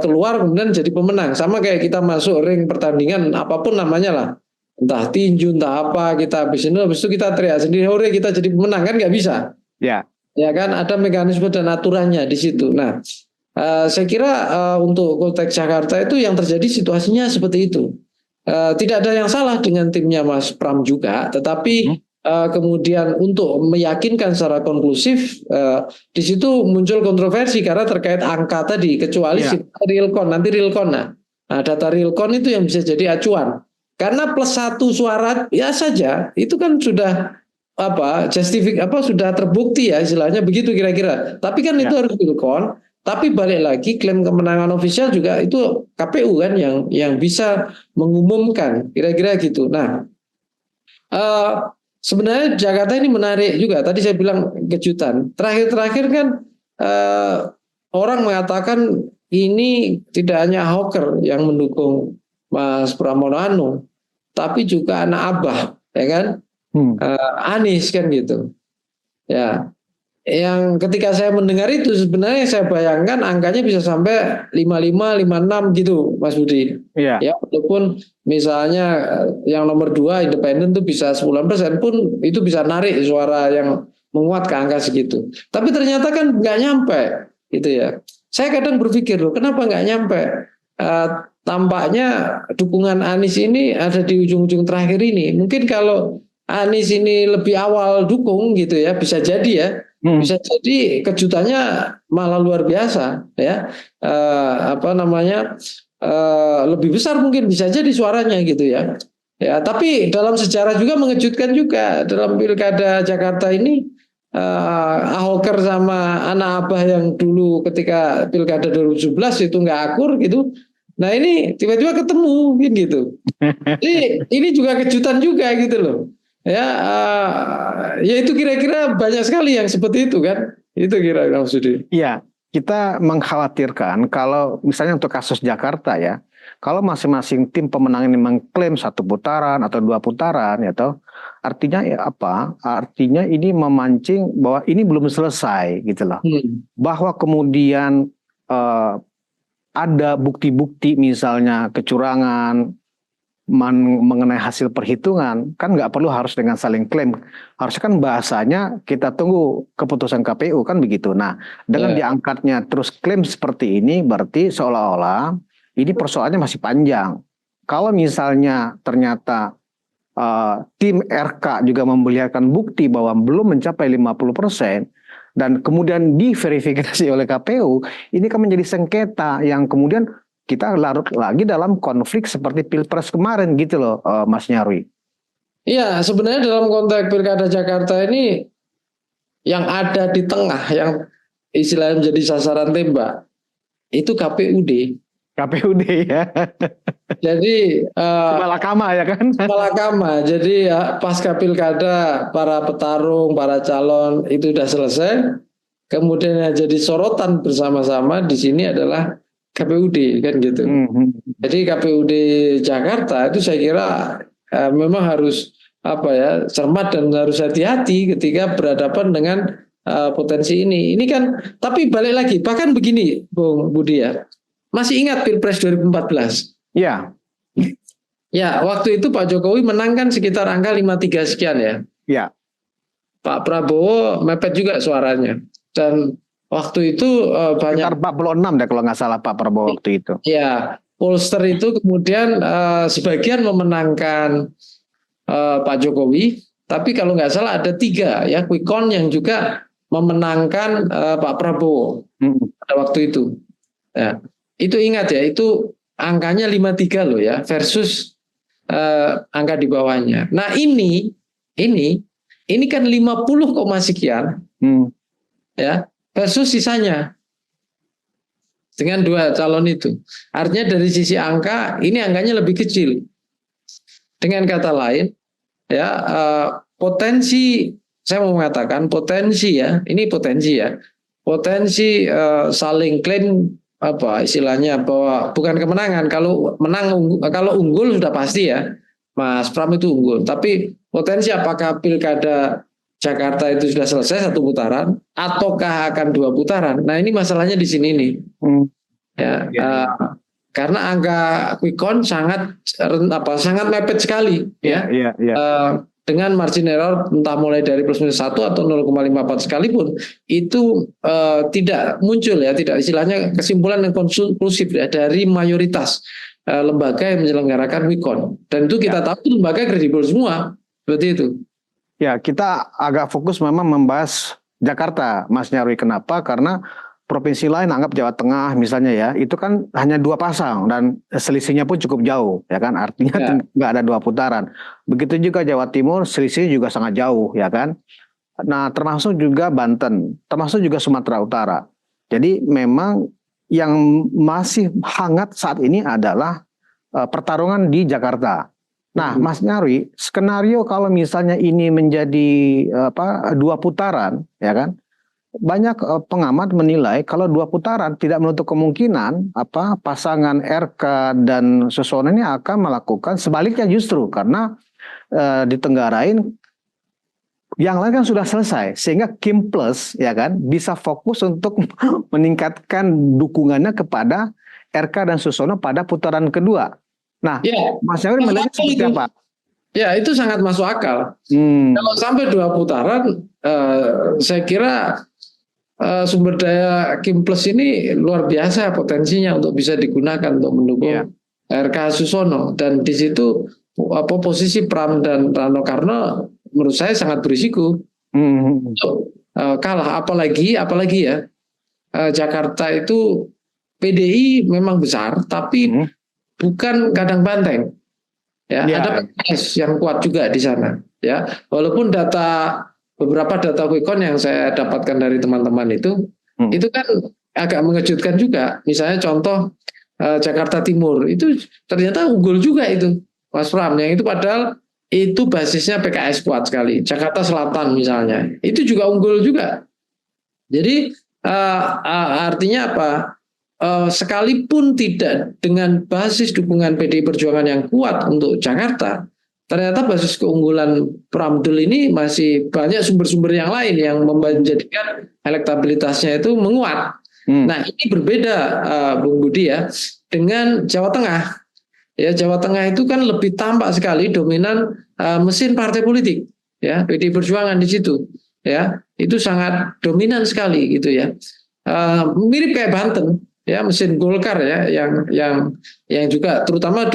keluar kemudian jadi pemenang. Sama kayak kita masuk ring pertandingan apapun namanya lah, entah tinju entah apa, kita habis itu kita teriak sendiri hore kita jadi pemenang, kan nggak bisa. Ya. Ya kan, ada mekanisme dan aturannya di situ. Nah, saya kira untuk konteks Jakarta itu yang terjadi situasinya seperti itu. Tidak ada yang salah dengan timnya Mas Pram juga, tetapi kemudian untuk meyakinkan secara konklusif, di situ muncul kontroversi karena terkait angka tadi, kecuali realcon, nanti realcon. Nah, data realcon itu yang bisa jadi acuan. Karena plus 1 suara ya saja, itu kan sudah sudah terbukti ya, istilahnya begitu kira-kira. Tapi kan itu harus realcon. Tapi balik lagi, klaim kemenangan ofisial juga itu KPU kan yang bisa mengumumkan, kira-kira gitu. Nah, sebenarnya Jakarta ini menarik juga. Tadi saya bilang kejutan. Terakhir-terakhir kan orang mengatakan ini tidak hanya Ahok yang mendukung Mas Pramono Anung, tapi juga anak Abah, ya kan? Anies kan gitu. Ya. Yang ketika saya mendengar itu sebenarnya saya bayangkan angkanya bisa sampai 55, 56 gitu, Mas Budi. Ya, walaupun misalnya yang nomor 2 independen itu bisa 9% pun itu bisa narik suara yang menguat ke angka segitu. Tapi ternyata kan nggak nyampe, gitu ya. Saya kadang berpikir loh, kenapa nggak nyampe? Tampaknya dukungan Anies ini ada di ujung-ujung terakhir ini. Mungkin kalau Anies ini lebih awal dukung gitu ya, bisa jadi ya. Bisa jadi kejutannya malah luar biasa ya, lebih besar mungkin bisa jadi suaranya gitu ya. Ya, tapi dalam sejarah juga mengejutkan juga dalam pilkada Jakarta ini, Ahoker sama anak Abah yang dulu ketika pilkada 2017 itu nggak akur gitu. Nah ini tiba-tiba ketemu gitu. Jadi ini juga kejutan juga gitu loh. Ya, ya itu kira-kira banyak sekali yang seperti itu kan, itu kira-kira maksudnya. Iya, kita mengkhawatirkan kalau misalnya untuk kasus Jakarta ya, kalau masing-masing tim pemenang ini mengklaim 1 putaran atau 2 putaran, ya toh, artinya ya apa? Artinya ini memancing bahwa ini belum selesai gitu loh. Bahwa kemudian ada bukti-bukti misalnya kecurangan mengenai hasil perhitungan, kan nggak perlu harus dengan saling klaim. Harusnya kan bahasanya kita tunggu keputusan KPU kan begitu. Nah, dengan diangkatnya terus klaim seperti ini berarti seolah-olah ini persoalannya masih panjang. Kalau misalnya ternyata tim RK juga memperlihatkan bukti bahwa belum mencapai 50% dan kemudian diverifikasi oleh KPU, ini kan menjadi sengketa yang kemudian kita larut lagi dalam konflik seperti Pilpres kemarin gitu loh, Mas Nyarwi. Iya, sebenarnya dalam konteks Pilkada Jakarta ini yang ada di tengah, yang istilahnya menjadi sasaran tembak, itu KPUD. KPUD ya. Jadi Malakama ya kan? Malakama. Jadi pasca Pilkada para petarung, para calon itu sudah selesai. Kemudian yang jadi sorotan bersama-sama di sini adalah KPUD kan gitu. Jadi KPUD Jakarta itu saya kira memang harus cermat dan harus hati-hati ketika berhadapan dengan potensi ini. Ini kan, tapi balik lagi, bahkan begini, Bung Budi ya, masih ingat Pilpres 2014? Iya. Ya, waktu itu Pak Jokowi menang kan sekitar angka 53 sekian ya. Iya. Pak Prabowo mepet juga suaranya. Dan waktu itu banyak sekitar 46 deh kalau nggak salah Pak Prabowo waktu itu. Ya, pollster itu kemudian sebagian memenangkan Pak Jokowi, tapi kalau nggak salah ada 3 ya quick count yang juga memenangkan Pak Prabowo pada waktu itu. Ya, itu ingat ya, itu angkanya 53 loh ya versus angka di bawahnya. Nah ini kan 50, sekian ya versus sisanya dengan 2 calon itu. Artinya dari sisi angka ini angkanya lebih kecil. Dengan kata lain ya, potensi, saya mau mengatakan potensi ya, ini potensi ya, potensi saling klaim istilahnya bahwa bukan kemenangan, kalau unggul sudah pasti ya Mas Pram itu unggul, tapi potensi apakah pilkada Jakarta itu sudah selesai 1 putaran ataukah akan 2 putaran, nah ini masalahnya di sini nih karena angka quick count sangat mepet sekali dengan margin error entah mulai dari plus minus 1 atau 0,54 sekalipun itu tidak muncul ya, tidak istilahnya kesimpulan yang konklusif ya dari mayoritas lembaga yang menyelenggarakan quick count, dan itu kita tahu lembaga kredibel semua seperti itu Ya, kita agak fokus memang membahas Jakarta, Mas Nyarwi. Kenapa? Karena provinsi lain, anggap Jawa Tengah misalnya ya, itu kan hanya 2 pasang dan selisihnya pun cukup jauh, ya kan? Artinya Ya. nggak ada 2 putaran. Begitu juga Jawa Timur, selisihnya juga sangat jauh, ya kan? Nah, termasuk juga Banten, termasuk juga Sumatera Utara. Jadi memang yang masih hangat saat ini adalah pertarungan di Jakarta. Nah, Mas Nyarwi, skenario kalau misalnya ini menjadi 2 putaran, ya kan? Banyak pengamat menilai kalau 2 putaran tidak menutup kemungkinan pasangan RK dan Susono ini akan melakukan sebaliknya justru karena ditenggarain yang lain kan sudah selesai sehingga Kim Plus ya kan bisa fokus untuk meningkatkan dukungannya kepada RK dan Susono pada putaran kedua. Nah, Ya, Mas Nyarwi melihatnya seperti apa? Ya, itu sangat masuk akal. Kalau sampai 2 putaran, saya kira sumber daya Kim Plus ini luar biasa potensinya untuk bisa digunakan untuk mendukung RK Susono. Dan di situ posisi Pram dan Rano Karno menurut saya sangat berisiko untuk kalah. Apalagi ya Jakarta itu PDI memang besar, tapi bukan kandang banteng. Ya, ada PKS yang kuat juga di sana. Ya, walaupun beberapa data quick count yang saya dapatkan dari teman-teman itu kan agak mengejutkan juga. Misalnya contoh Jakarta Timur itu ternyata unggul juga itu, Mas Pram. Yang itu padahal itu basisnya PKS kuat sekali. Jakarta Selatan misalnya, itu juga unggul juga. Jadi artinya apa? Sekalipun tidak dengan basis dukungan PDI Perjuangan yang kuat untuk Jakarta, ternyata basis keunggulan Pramdul ini masih banyak sumber-sumber yang lain yang menjadikan elektabilitasnya itu menguat. Nah, ini berbeda Bung Budi ya dengan Jawa Tengah. Ya, Jawa Tengah itu kan lebih tampak sekali dominan mesin partai politik, ya PDI Perjuangan di situ, ya itu sangat dominan sekali gitu ya. Mirip kayak Banten. Ya, mesin Golkar ya yang juga terutama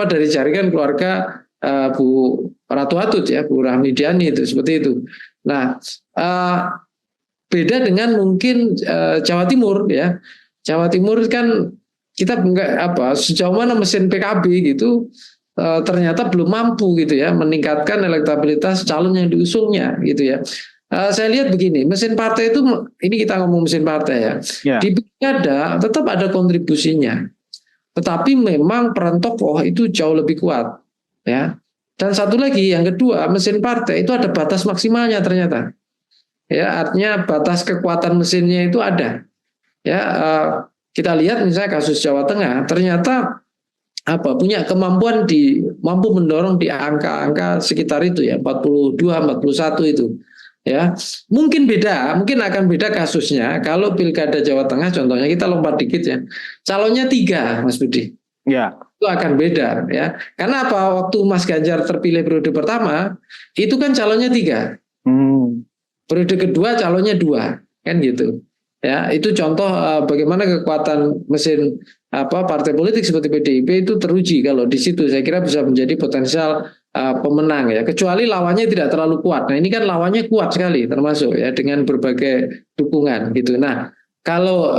dari jaringan keluarga Bu Ratu Atut ya, Bu Rahmi Diani itu seperti itu. Nah, beda dengan mungkin Jawa Timur ya. Jawa Timur kan kita sejauh mana mesin PKB gitu ternyata belum mampu gitu ya meningkatkan elektabilitas calon yang diusungnya gitu ya. Saya lihat begini, mesin partai itu, ini kita ngomong mesin partai ya, di pilkada tetap ada kontribusinya, tetapi memang peran tokoh itu jauh lebih kuat, ya. Dan satu lagi, yang kedua, mesin partai itu ada batas maksimalnya ternyata, ya, artinya batas kekuatan mesinnya itu ada, ya. Kita lihat misalnya kasus Jawa Tengah, ternyata punya kemampuan mampu mendorong di angka-angka sekitar itu ya 42, 41 itu. Ya, mungkin akan beda kasusnya kalau pilkada Jawa Tengah contohnya kita lompat dikit ya, calonnya 3, Mas Budi. Ya, itu akan beda ya. Karena waktu Mas Ganjar terpilih periode pertama itu kan calonnya 3, periode kedua calonnya 2, kan gitu. Ya, itu contoh bagaimana kekuatan mesin partai politik seperti PDIP itu teruji kalau di situ. Saya kira bisa menjadi potensial pemenang ya, kecuali lawannya tidak terlalu kuat. Nah, ini kan lawannya kuat sekali termasuk ya dengan berbagai dukungan gitu. Nah, kalau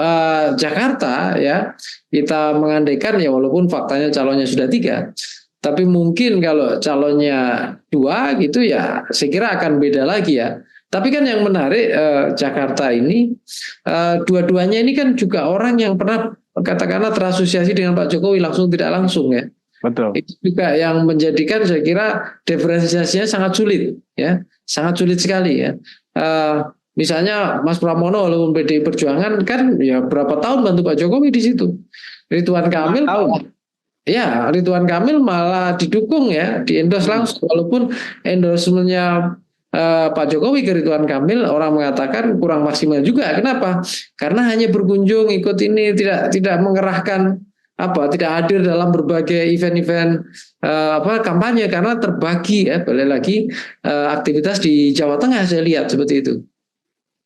Jakarta ya kita mengandaikan ya walaupun faktanya calonnya sudah 3, tapi mungkin kalau calonnya 2 gitu ya saya kira akan beda lagi ya. Tapi kan yang menarik Jakarta ini dua-duanya ini kan juga orang yang pernah katakanlah terasosiasi dengan Pak Jokowi langsung tidak langsung ya. Betul. Itu juga yang menjadikan saya kira diferensiasinya sangat sulit ya, sangat sulit sekali ya. Misalnya Mas Pramono walaupun PDI Perjuangan kan ya berapa tahun bantu Pak Jokowi di situ. Ridwan Kamil Ridwan Kamil malah didukung ya, di-endorse langsung walaupun endorsementnya Pak Jokowi ke Ridwan Kamil orang mengatakan kurang maksimal juga. Kenapa? Karena hanya berkunjung ikut ini tidak mengerahkan tidak hadir dalam berbagai event-event kampanye karena terbagi ya balik lagi aktivitas di Jawa Tengah saya lihat seperti itu.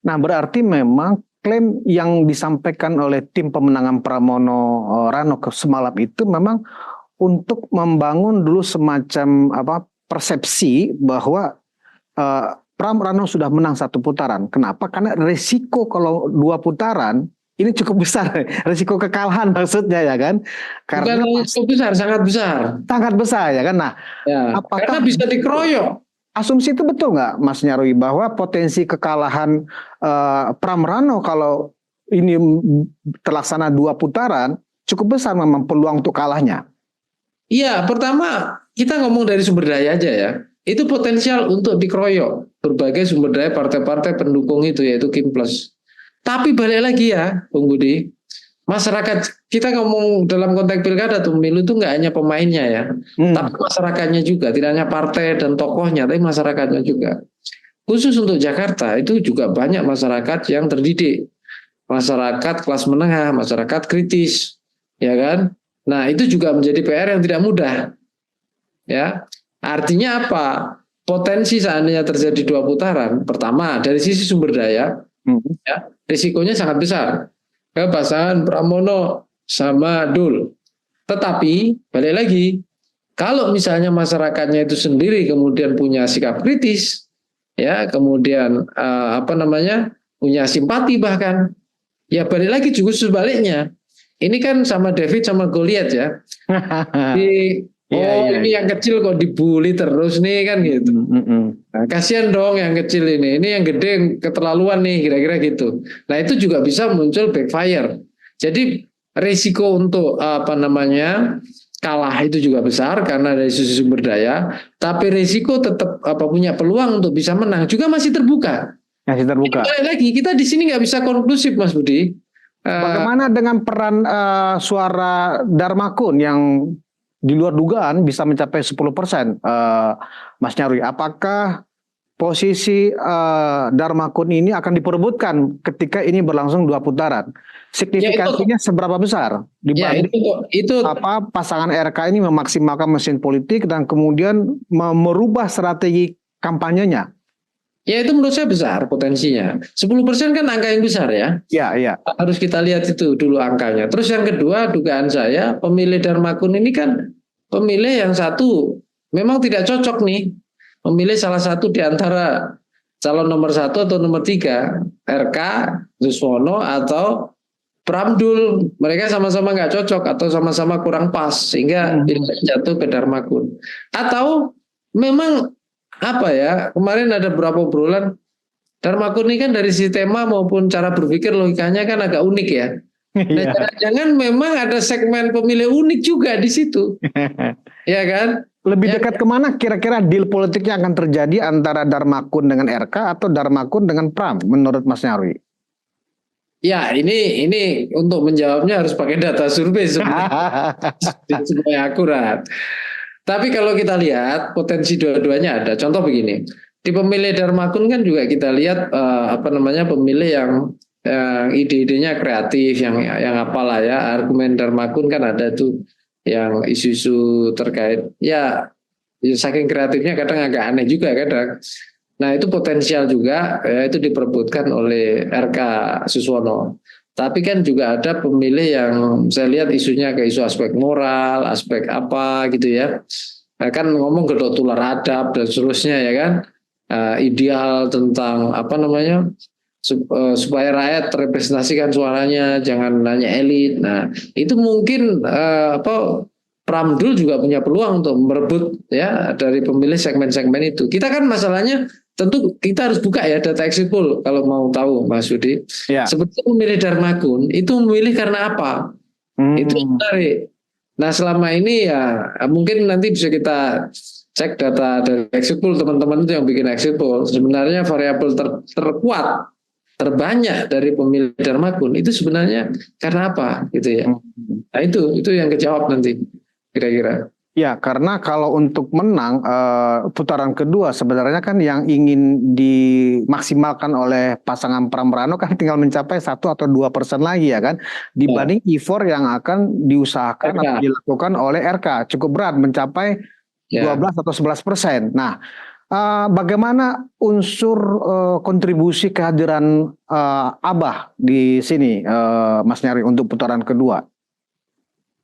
Nah, berarti memang klaim yang disampaikan oleh tim pemenangan Pramono Rano semalam itu memang untuk membangun dulu semacam persepsi bahwa Pram Rano sudah menang 1 putaran. Kenapa? Karena resiko kalau 2 putaran ini cukup besar. Resiko kekalahan maksudnya ya kan? Karena cukup besar, sangat besar. Sangat besar ya kan? Nah, ya, karena bisa dikeroyok. Asumsi itu betul nggak Mas Nyarwi bahwa potensi kekalahan Pram Rano kalau ini terlaksana 2 putaran cukup besar memang peluang untuk kalahnya? Iya, pertama kita ngomong dari sumber daya aja ya. Itu potensial untuk dikeroyok berbagai sumber daya partai-partai pendukung itu, yaitu Kim Plus. Tapi balik lagi ya, Bung Budi, masyarakat, kita ngomong dalam konteks pilkada atau pemilu itu nggak hanya pemainnya ya, tapi masyarakatnya juga, tidak hanya partai dan tokohnya, tapi masyarakatnya juga. Khusus untuk Jakarta itu juga banyak masyarakat yang terdidik, masyarakat kelas menengah, masyarakat kritis, ya kan? Nah itu juga menjadi PR yang tidak mudah, ya. Artinya apa? Potensi seandainya terjadi 2 putaran, pertama dari sisi sumber daya, ya, risikonya sangat besar ke pasangan Pramono sama Dul. Tetapi balik lagi, kalau misalnya masyarakatnya itu sendiri kemudian punya sikap kritis, ya, kemudian punya simpati bahkan, ya balik lagi juga sebaliknya. Ini kan sama David sama Goliat ya. Ini yang kecil kok dibully terus nih kan gitu. Nah, kasihan dong yang kecil ini yang gede keterlaluan nih kira-kira gitu. Nah itu juga bisa muncul backfire. Jadi risiko untuk kalah itu juga besar karena dari sisi sumber daya. Tapi risiko tetap punya peluang untuk bisa menang juga masih terbuka. Masih terbuka. Lagi kita di sini nggak bisa konklusif, Mas Budi. Bagaimana dengan peran suara Darmakun yang di luar dugaan bisa mencapai 10%, Mas Nyarwi? Apakah posisi Darmakun ini akan diperebutkan ketika ini berlangsung 2 putaran? Signifikansinya seberapa besar dibanding pasangan RK ini memaksimalkan mesin politik dan kemudian merubah strategi kampanyenya? Ya itu menurut saya besar potensinya. 10% kan angka yang besar ya. Iya. Harus kita lihat itu dulu angkanya. Terus yang kedua, dugaan saya pemilih Darmakun ini kan pemilih yang satu memang tidak cocok nih. Memilih salah satu di antara calon nomor 1 atau nomor 3, RK, Suswono atau Pramdul. Mereka sama-sama nggak cocok atau sama-sama kurang pas sehingga jatuh ke Darmakun. Atau memang kemarin ada beberapa obrolan Darmakun ini kan dari sisi tema maupun cara berpikir logikanya kan agak unik ya. Nah, jangan-jangan memang ada segmen pemilih unik juga di situ. Ya kan? Lebih dekat kemana kira-kira deal politiknya akan terjadi antara Darmakun dengan RK atau Darmakun dengan Pram menurut Mas Nyarwi? Ya ini untuk menjawabnya harus pakai data survei supaya akurat. Tapi kalau kita lihat potensi dua-duanya ada. Contoh begini, di pemilih Darmakun kan juga kita lihat pemilih yang ide-idenya kreatif, yang apalah ya, argumen Darmakun kan ada tuh yang isu-isu terkait ya saking kreatifnya kadang agak aneh juga kadang. Nah itu potensial juga ya, itu diperebutkan oleh RK Suswono. Tapi kan juga ada pemilih yang saya lihat isunya ke isu aspek moral, aspek apa gitu ya. Kan ngomong gedok tular adab dan seterusnya ya kan. Ideal tentang supaya rakyat terrepresentasikan suaranya, jangan hanya elit. Nah, itu mungkin Pramdul juga punya peluang untuk merebut ya dari pemilih segmen-segmen itu. Kita kan masalahnya tentu kita harus buka ya data exit poll kalau mau tahu Mas Yudi. Ya. Sebetulnya memilih Darmakun itu memilih karena apa? Itu menarik. Nah selama ini ya mungkin nanti bisa kita cek data dari exit poll teman-teman itu yang bikin exit poll. Sebenarnya variabel terkuat, terbanyak dari pemilih Darmakun itu sebenarnya karena apa gitu ya? Nah itu yang kejawab nanti kira-kira. Ya, karena kalau untuk menang putaran kedua sebenarnya kan yang ingin dimaksimalkan oleh pasangan Pram Rano kan tinggal mencapai 1 atau 2% lagi ya kan, dibanding effort yang akan diusahakan atau dilakukan oleh RK cukup berat mencapai 12 atau 11%. Nah, bagaimana unsur kontribusi kehadiran Abah di sini, Mas Nyarwi, untuk putaran kedua?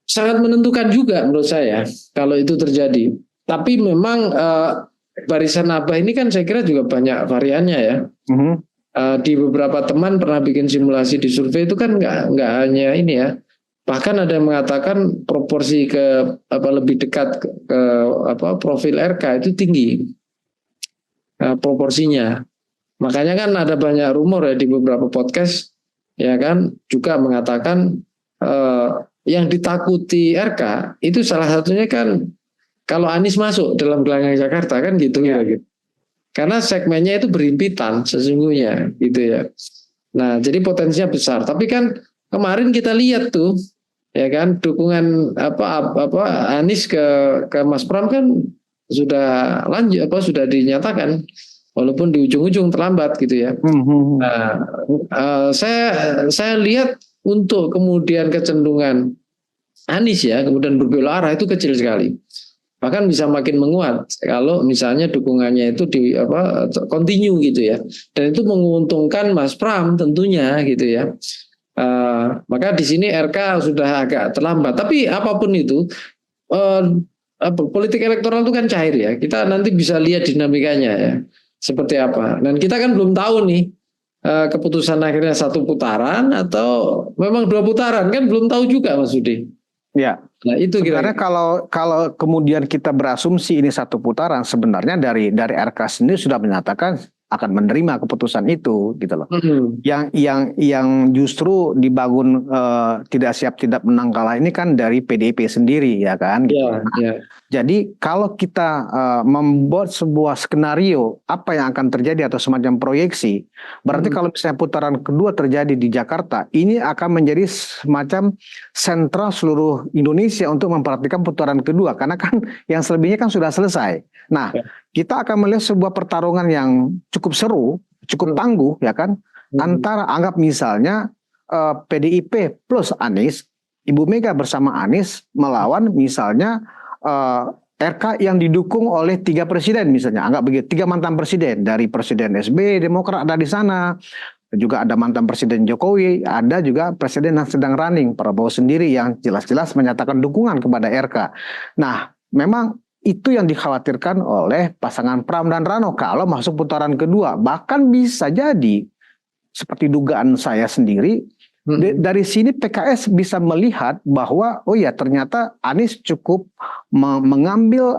Sangat menentukan juga menurut saya kalau itu terjadi. Tapi memang barisan Abah ini kan saya kira juga banyak variannya ya. Di beberapa teman pernah bikin simulasi di survei itu kan nggak hanya ini ya. Bahkan ada yang mengatakan proporsi ke lebih dekat ke profil RK itu tinggi proporsinya. Makanya kan ada banyak rumor ya di beberapa podcast ya kan juga mengatakan yang ditakuti RK itu salah satunya kan kalau Anies masuk dalam gelanggang Jakarta kan gitu ya. Gitu. Karena segmennya itu berimpitan sesungguhnya gitu ya. Nah, jadi potensinya besar. Tapi kan kemarin kita lihat tuh ya kan dukungan Anies ke Mas Pram kan sudah lanjut sudah dinyatakan walaupun di ujung-ujung terlambat gitu ya. Nah, saya lihat untuk kemudian kecenderungan Anies ya kemudian berbelok arah itu kecil sekali. Bahkan bisa makin menguat kalau misalnya dukungannya itu continue gitu ya, dan itu menguntungkan Mas Pram tentunya gitu ya. Maka di sini RK sudah agak terlambat, tapi apapun itu politik elektoral itu kan cair ya, kita nanti bisa lihat dinamikanya ya seperti apa, dan kita kan belum tahu nih keputusan akhirnya 1 putaran atau memang 2 putaran kan belum tahu juga Mas Budi. Ya. Nah, itu sebenarnya kalau kemudian kita berasumsi ini 1 putaran, sebenarnya dari RK sendiri sudah menyatakan akan menerima keputusan itu gitu loh. Yang justru dibangun tidak siap tidak menang kalah ini kan dari PDIP sendiri ya kan gitu. Jadi kalau kita membuat sebuah skenario apa yang akan terjadi atau semacam proyeksi, berarti kalau misalnya putaran kedua terjadi di Jakarta, ini akan menjadi semacam sentral seluruh Indonesia untuk memperhatikan putaran kedua, karena kan yang selebihnya kan sudah selesai. Nah, kita akan melihat sebuah pertarungan yang cukup seru, cukup tangguh ya kan, antara anggap misalnya PDIP plus Anies, Ibu Mega bersama Anies melawan misalnya RK yang didukung oleh 3 presiden misalnya, anggap begitu, 3 mantan presiden, dari Presiden SBY, Demokrat ada di sana, juga ada mantan Presiden Jokowi, ada juga presiden yang sedang running, Prabowo sendiri yang jelas-jelas menyatakan dukungan kepada RK. Nah, memang itu yang dikhawatirkan oleh pasangan Pram dan Rano kalau masuk putaran kedua. Bahkan bisa jadi, seperti dugaan saya sendiri, dari sini PKS bisa melihat bahwa oh ya ternyata Anies cukup mengambil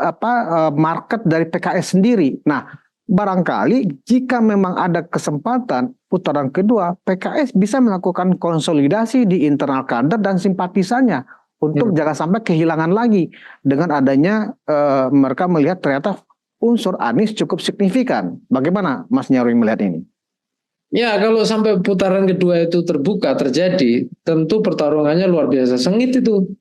market dari PKS sendiri. Nah, barangkali jika memang ada kesempatan putaran kedua, PKS bisa melakukan konsolidasi di internal kader dan simpatisannya untuk jangan sampai kehilangan lagi dengan adanya mereka melihat ternyata unsur Anies cukup signifikan. Bagaimana Mas Nyarwi melihat ini? Ya, kalau sampai putaran kedua itu terbuka terjadi, tentu pertarungannya luar biasa sengit itu.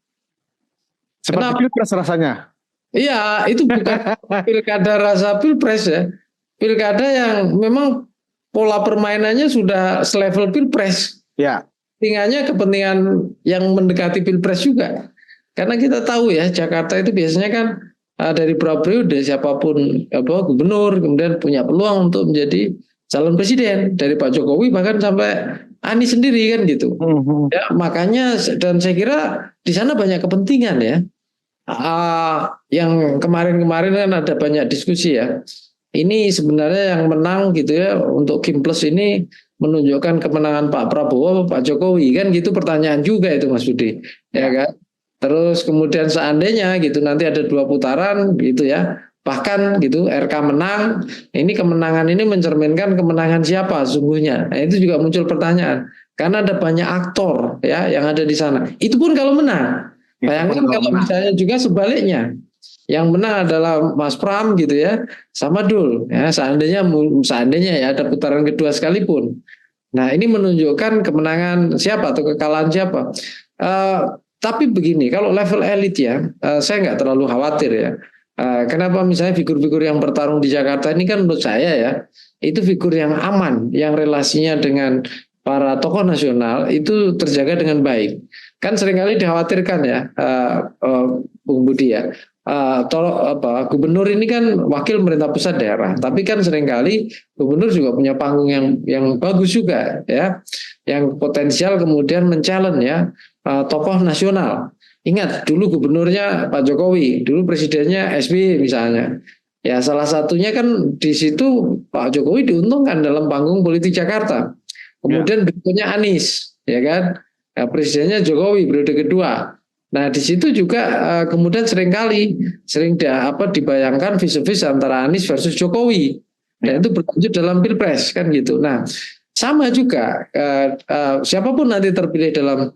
Seperti pilpres rasanya. Iya, itu bukan pilkada rasa pilpres ya. Pilkada yang memang pola permainannya sudah selevel pilpres. Ya. Kepentingan yang mendekati pilpres juga. Karena kita tahu ya, Jakarta itu biasanya kan dari beberapa periode siapapun gubernur kemudian punya peluang untuk menjadi calon presiden, dari Pak Jokowi bahkan sampai Anies sendiri kan gitu. Ya, makanya dan saya kira di sana banyak kepentingan ya. Yang kemarin-kemarin kan ada banyak diskusi ya. Ini sebenarnya yang menang gitu ya untuk Kim Plus ini menunjukkan kemenangan Pak Prabowo, Pak Jokowi kan gitu, pertanyaan juga itu Mas Budi, ya kan. Terus kemudian seandainya gitu nanti ada 2 putaran gitu ya. Bahkan gitu RK menang, ini kemenangan ini mencerminkan kemenangan siapa sungguhnya. Nah, itu juga muncul pertanyaan. Karena ada banyak aktor ya yang ada di sana. Itu pun kalau menang. Bayangkan kalau misalnya juga sebaliknya. Yang menang adalah Mas Pram gitu ya, sama Dul. Ya, seandainya ya ada putaran kedua sekalipun. Nah, ini menunjukkan kemenangan siapa atau kekalahan siapa. Tapi begini, kalau level elit ya, saya nggak terlalu khawatir ya. Kenapa misalnya figur-figur yang bertarung di Jakarta ini kan menurut saya ya itu figur yang aman, yang relasinya dengan para tokoh nasional itu terjaga dengan baik. Kan seringkali dikhawatirkan ya, Bung Budi ya, gubernur ini kan wakil pemerintah pusat daerah, tapi kan seringkali gubernur juga punya panggung yang bagus juga ya, yang potensial kemudian men-challenge ya tokoh nasional. Ingat dulu gubernurnya Pak Jokowi, dulu presidennya SBY misalnya. Ya salah satunya kan di situ Pak Jokowi diuntungkan dalam panggung politik Jakarta. Kemudian berikutnya Anies, ya kan? Ya, presidennya Jokowi periode kedua. Nah di situ juga kemudian sering dibayangkan vis-a-vis antara Anies versus Jokowi, dan itu berlanjut dalam pilpres kan gitu. Nah sama juga siapapun nanti terpilih dalam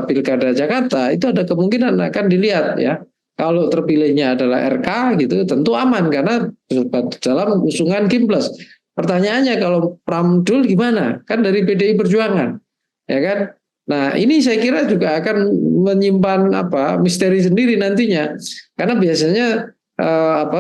pilkada Jakarta itu ada kemungkinan akan dilihat ya. Kalau terpilihnya adalah RK gitu tentu aman karena dalam usungan Kim+. Pertanyaannya kalau Pramdul gimana? Kan dari PDI Perjuangan, ya kan? Nah ini saya kira juga akan menyimpan misteri sendiri nantinya, karena biasanya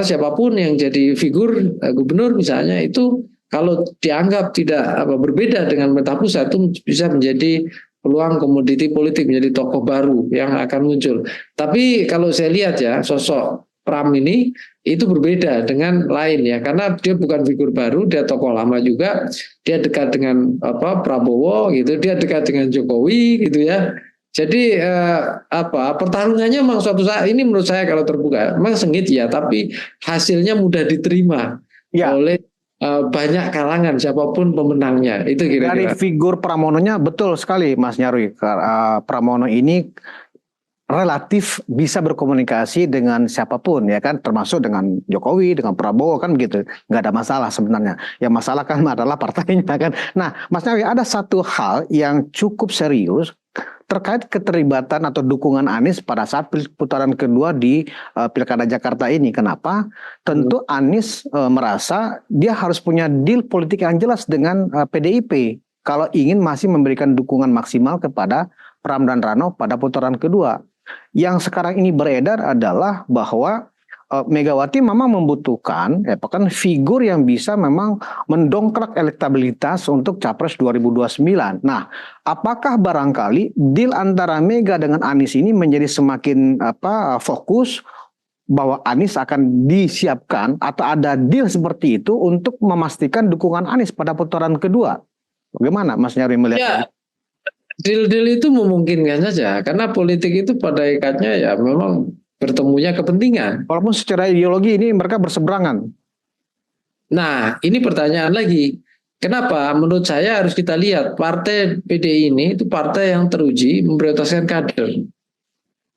siapapun yang jadi figur gubernur misalnya itu kalau dianggap tidak berbeda dengan pemerintah pusat itu bisa menjadi peluang komoditi politik, menjadi tokoh baru yang akan muncul. Tapi kalau saya lihat ya sosok Pram ini itu berbeda dengan lain ya, karena dia bukan figur baru, dia tokoh lama juga, dia dekat dengan Prabowo gitu, dia dekat dengan Jokowi gitu ya. Jadi pertarungannya memang suatu saat ini menurut saya kalau terbuka memang sengit ya, tapi hasilnya mudah diterima oleh banyak kalangan siapapun pemenangnya. Itu kira-kira. Dari figur Pramononya betul sekali Mas Nyarwi. Pramono ini relatif bisa berkomunikasi dengan siapapun ya kan, termasuk dengan Jokowi, dengan Prabowo kan gitu, nggak ada masalah sebenarnya. Yang masalah kan adalah partainya kan. Nah Mas Nyarwi, ada satu hal yang cukup serius terkait keterlibatan atau dukungan Anies pada saat putaran kedua di Pilkada Jakarta ini. Kenapa? Tentu Anies merasa dia harus punya deal politik yang jelas dengan PDIP kalau ingin masih memberikan dukungan maksimal kepada Pram dan Rano pada putaran kedua. Yang sekarang ini beredar adalah bahwa Megawati memang membutuhkan bahkan figur yang bisa memang mendongkrak elektabilitas untuk Capres 2029. Nah, apakah barangkali deal antara Mega dengan Anies ini menjadi semakin fokus bahwa Anies akan disiapkan atau ada deal seperti itu untuk memastikan dukungan Anies pada putaran kedua? Bagaimana Mas Nyarwi melihat? Ya, deal-deal itu memungkinkan saja karena politik itu pada ikatnya ya memang bertemunya kepentingan. Walaupun secara ideologi ini mereka berseberangan. Nah, ini pertanyaan lagi. Kenapa? Menurut saya harus kita lihat partai PDI ini itu partai yang teruji memprioritaskan kader.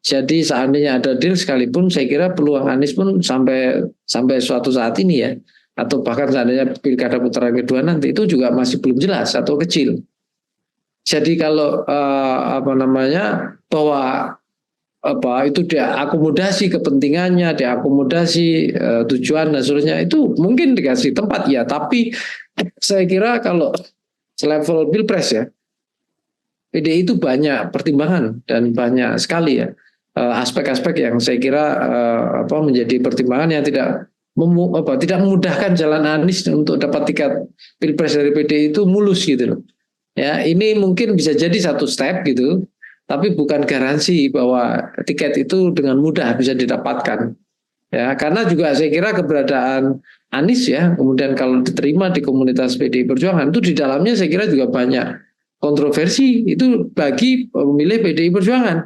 Jadi seandainya ada deal sekalipun, saya kira peluang Anies pun sampai suatu saat ini ya, atau bahkan seandainya pilkada putaran kedua nanti itu juga masih belum jelas atau kecil. Jadi kalau bahwa itu diakomodasi kepentingannya, diakomodasi tujuan dan seterusnya itu mungkin dikasih tempat ya, tapi saya kira kalau selevel pilpres ya PDI itu banyak pertimbangan dan banyak sekali ya aspek-aspek yang saya kira menjadi pertimbangan yang tidak memudahkan jalan Anies untuk dapat tiket pilpres dari PDI itu mulus gitu loh. Ya, ini mungkin bisa jadi satu step gitu. Tapi bukan garansi bahwa tiket itu dengan mudah bisa didapatkan. Ya, karena juga saya kira keberadaan Anies ya, kemudian kalau diterima di komunitas PDI Perjuangan itu di dalamnya saya kira juga banyak kontroversi itu bagi pemilih PDI Perjuangan.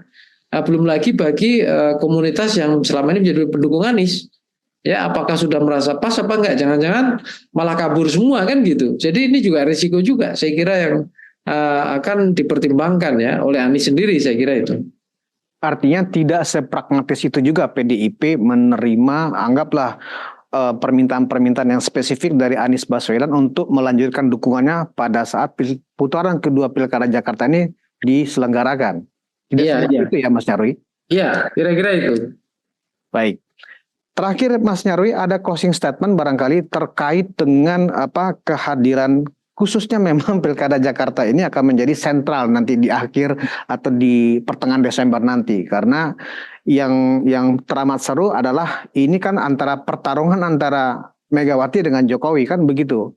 Nah, belum lagi bagi komunitas yang selama ini menjadi pendukung Anies. Ya, apakah sudah merasa pas apa enggak? Jangan-jangan malah kabur semua kan gitu. Jadi ini juga risiko juga saya kira yang akan dipertimbangkan ya oleh Anies sendiri, saya kira itu. Artinya tidak sepragmatis itu juga PDIP menerima, anggaplah permintaan-permintaan yang spesifik dari Anies Baswedan untuk melanjutkan dukungannya pada saat putaran kedua Pilkada Jakarta ini diselenggarakan. Tidak seperti itu ya Mas Nyarwi? Iya, kira-kira itu. Baik. Terakhir Mas Nyarwi, ada closing statement barangkali terkait dengan kehadiran khususnya memang Pilkada Jakarta ini akan menjadi sentral nanti di akhir atau di pertengahan Desember nanti, karena yang teramat seru adalah ini kan pertarungan antara Megawati dengan Jokowi kan begitu.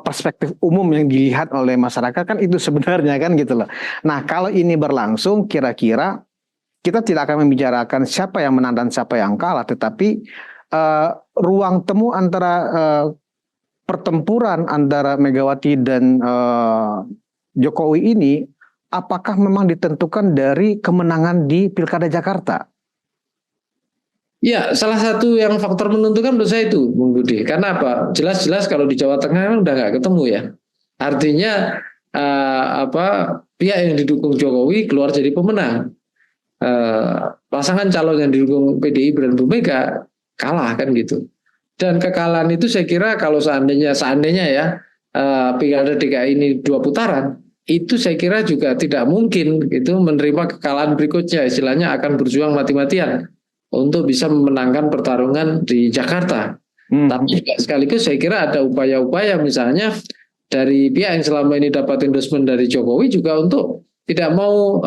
Perspektif umum yang dilihat oleh masyarakat kan itu sebenarnya kan gitu loh. Nah kalau ini berlangsung kira-kira kita tidak akan membicarakan siapa yang menang dan siapa yang kalah, tetapi ruang temu antara pertempuran antara Megawati dan Jokowi ini apakah memang ditentukan dari kemenangan di Pilkada Jakarta? Ya, salah satu yang faktor menentukan menurut saya itu, Bung Budi. Karena apa? Jelas-jelas kalau di Jawa Tengah kan udah nggak ketemu ya. Artinya apa pihak yang didukung Jokowi keluar jadi pemenang. Pasangan calon yang didukung PDI dan Bu Mega kalah kan gitu. Dan kekalahan itu saya kira kalau seandainya ya Pilkada DKI ini 2 putaran, itu saya kira juga tidak mungkin itu menerima kekalahan berikutnya. Istilahnya akan berjuang mati-matian untuk bisa memenangkan pertarungan di Jakarta. Tapi juga sekaligus saya kira ada upaya-upaya misalnya dari pihak yang selama ini dapat endorsement dari Jokowi juga untuk tidak mau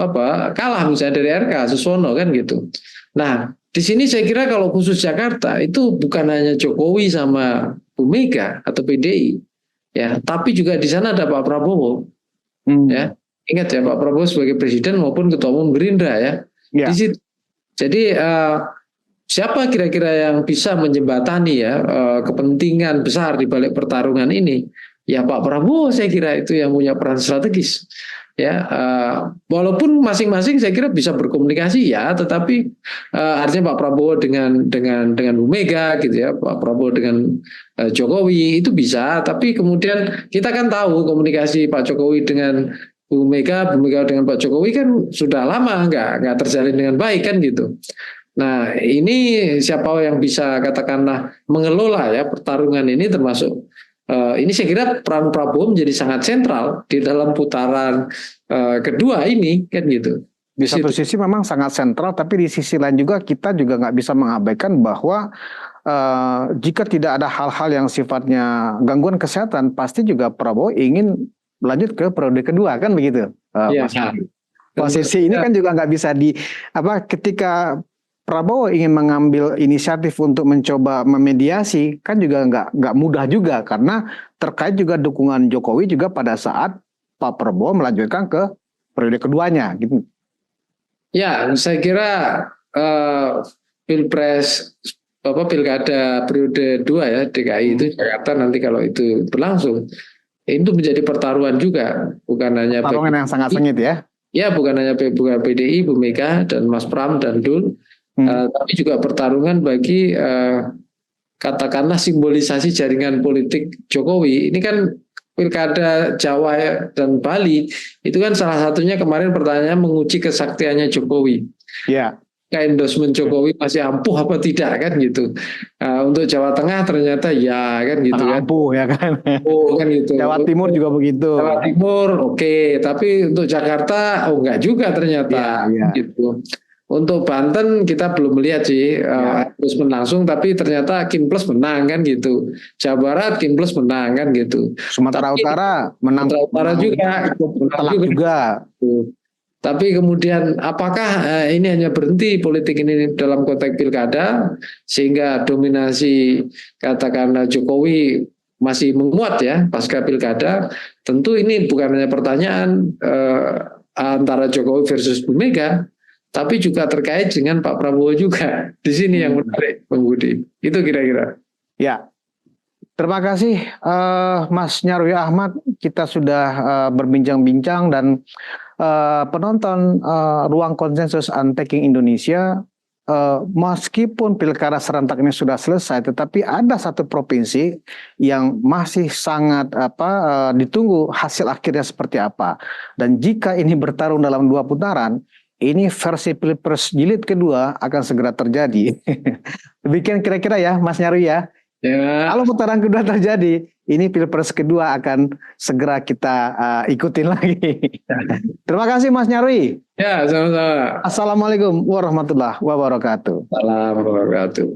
kalah misalnya dari RK Suswono kan gitu. Nah, di sini saya kira kalau khusus Jakarta itu bukan hanya Jokowi sama Bu Mega atau PDI ya, tapi juga di sana ada Pak Prabowo. Ya, ingat ya Pak Prabowo sebagai presiden maupun ketua umum Gerindra ya. Di situ. Jadi siapa kira-kira yang bisa menjembatani ya kepentingan besar di balik pertarungan ini? Ya Pak Prabowo saya kira itu yang punya peran strategis. Ya, walaupun masing-masing saya kira bisa berkomunikasi ya, tetapi artinya Pak Prabowo dengan Bu Mega gitu ya, Pak Prabowo dengan Jokowi itu bisa, tapi kemudian kita kan tahu komunikasi Pak Jokowi dengan Bu Mega dengan Pak Jokowi kan sudah lama nggak terjalin dengan baik kan gitu. Nah, ini siapa yang bisa katakanlah mengelola ya pertarungan ini termasuk ini saya kira peran Prabowo menjadi sangat sentral di dalam putaran kedua ini kan gitu. Di satu sisi memang sangat sentral, tapi di sisi lain juga kita juga nggak bisa mengabaikan bahwa jika tidak ada hal-hal yang sifatnya gangguan kesehatan, pasti juga Prabowo ingin lanjut ke periode kedua kan begitu. Mas. Posisi ini kan juga nggak bisa ketika Prabowo ingin mengambil inisiatif untuk mencoba memediasi kan juga nggak mudah juga karena terkait juga dukungan Jokowi juga pada saat Pak Prabowo melanjutkan ke periode keduanya gitu. Ya, saya kira pilkada periode 2 ya DKI itu Jakarta nanti kalau itu berlangsung itu menjadi pertaruhan juga, bukan hanya pertarungan yang sangat sengit ya. Ya, bukan hanya PDI, Bu Mega dan Mas Pram dan Dul. Tapi juga pertarungan bagi katakanlah simbolisasi jaringan politik Jokowi. Ini kan pilkada Jawa dan Bali itu kan salah satunya kemarin pertanyaannya menguji kesaktiannya Jokowi. Ya. Endorsement Jokowi masih ampuh apa tidak kan gitu. Untuk Jawa Tengah ternyata ya kan gitu kan. Ampuh ya kan. Ampuh kan gitu. Jawa Timur juga begitu. Jawa Timur oke, tapi untuk Jakarta enggak juga ternyata gitu. Untuk Banten kita belum melihat sih endorsement langsung, tapi ternyata Kim Plus menang kan gitu. Jawa Barat Kim Plus menang kan gitu. Sumatera Utara menang. Sumatera Utara juga. Tapi kemudian apakah ini hanya berhenti politik ini dalam konteks pilkada sehingga dominasi katakanlah Jokowi masih menguat ya pasca pilkada? Tentu ini bukan hanya pertanyaan antara Jokowi versus Bu Mega, tapi juga terkait dengan Pak Prabowo juga. Di sini yang menarik, Bang Budi. Itu kira-kira. Ya, terima kasih Mas Nyarwi Ahmad. Kita sudah berbincang-bincang dan penonton Ruang Konsensus Unpacking Indonesia, meskipun pilkada serentak ini sudah selesai, tetapi ada satu provinsi yang masih sangat ditunggu hasil akhirnya seperti apa. Dan jika ini bertarung dalam 2 putaran, ini versi Pilpres jilid kedua akan segera terjadi. Demikian kira-kira ya Mas Nyarwi ya. Kalau putaran kedua terjadi, ini Pilpres kedua akan segera kita ikutin lagi. Terima kasih Mas Nyarwi. Ya, sama-sama. Assalamualaikum warahmatullahi wabarakatuh. Assalamualaikum warahmatullahi wabarakatuh.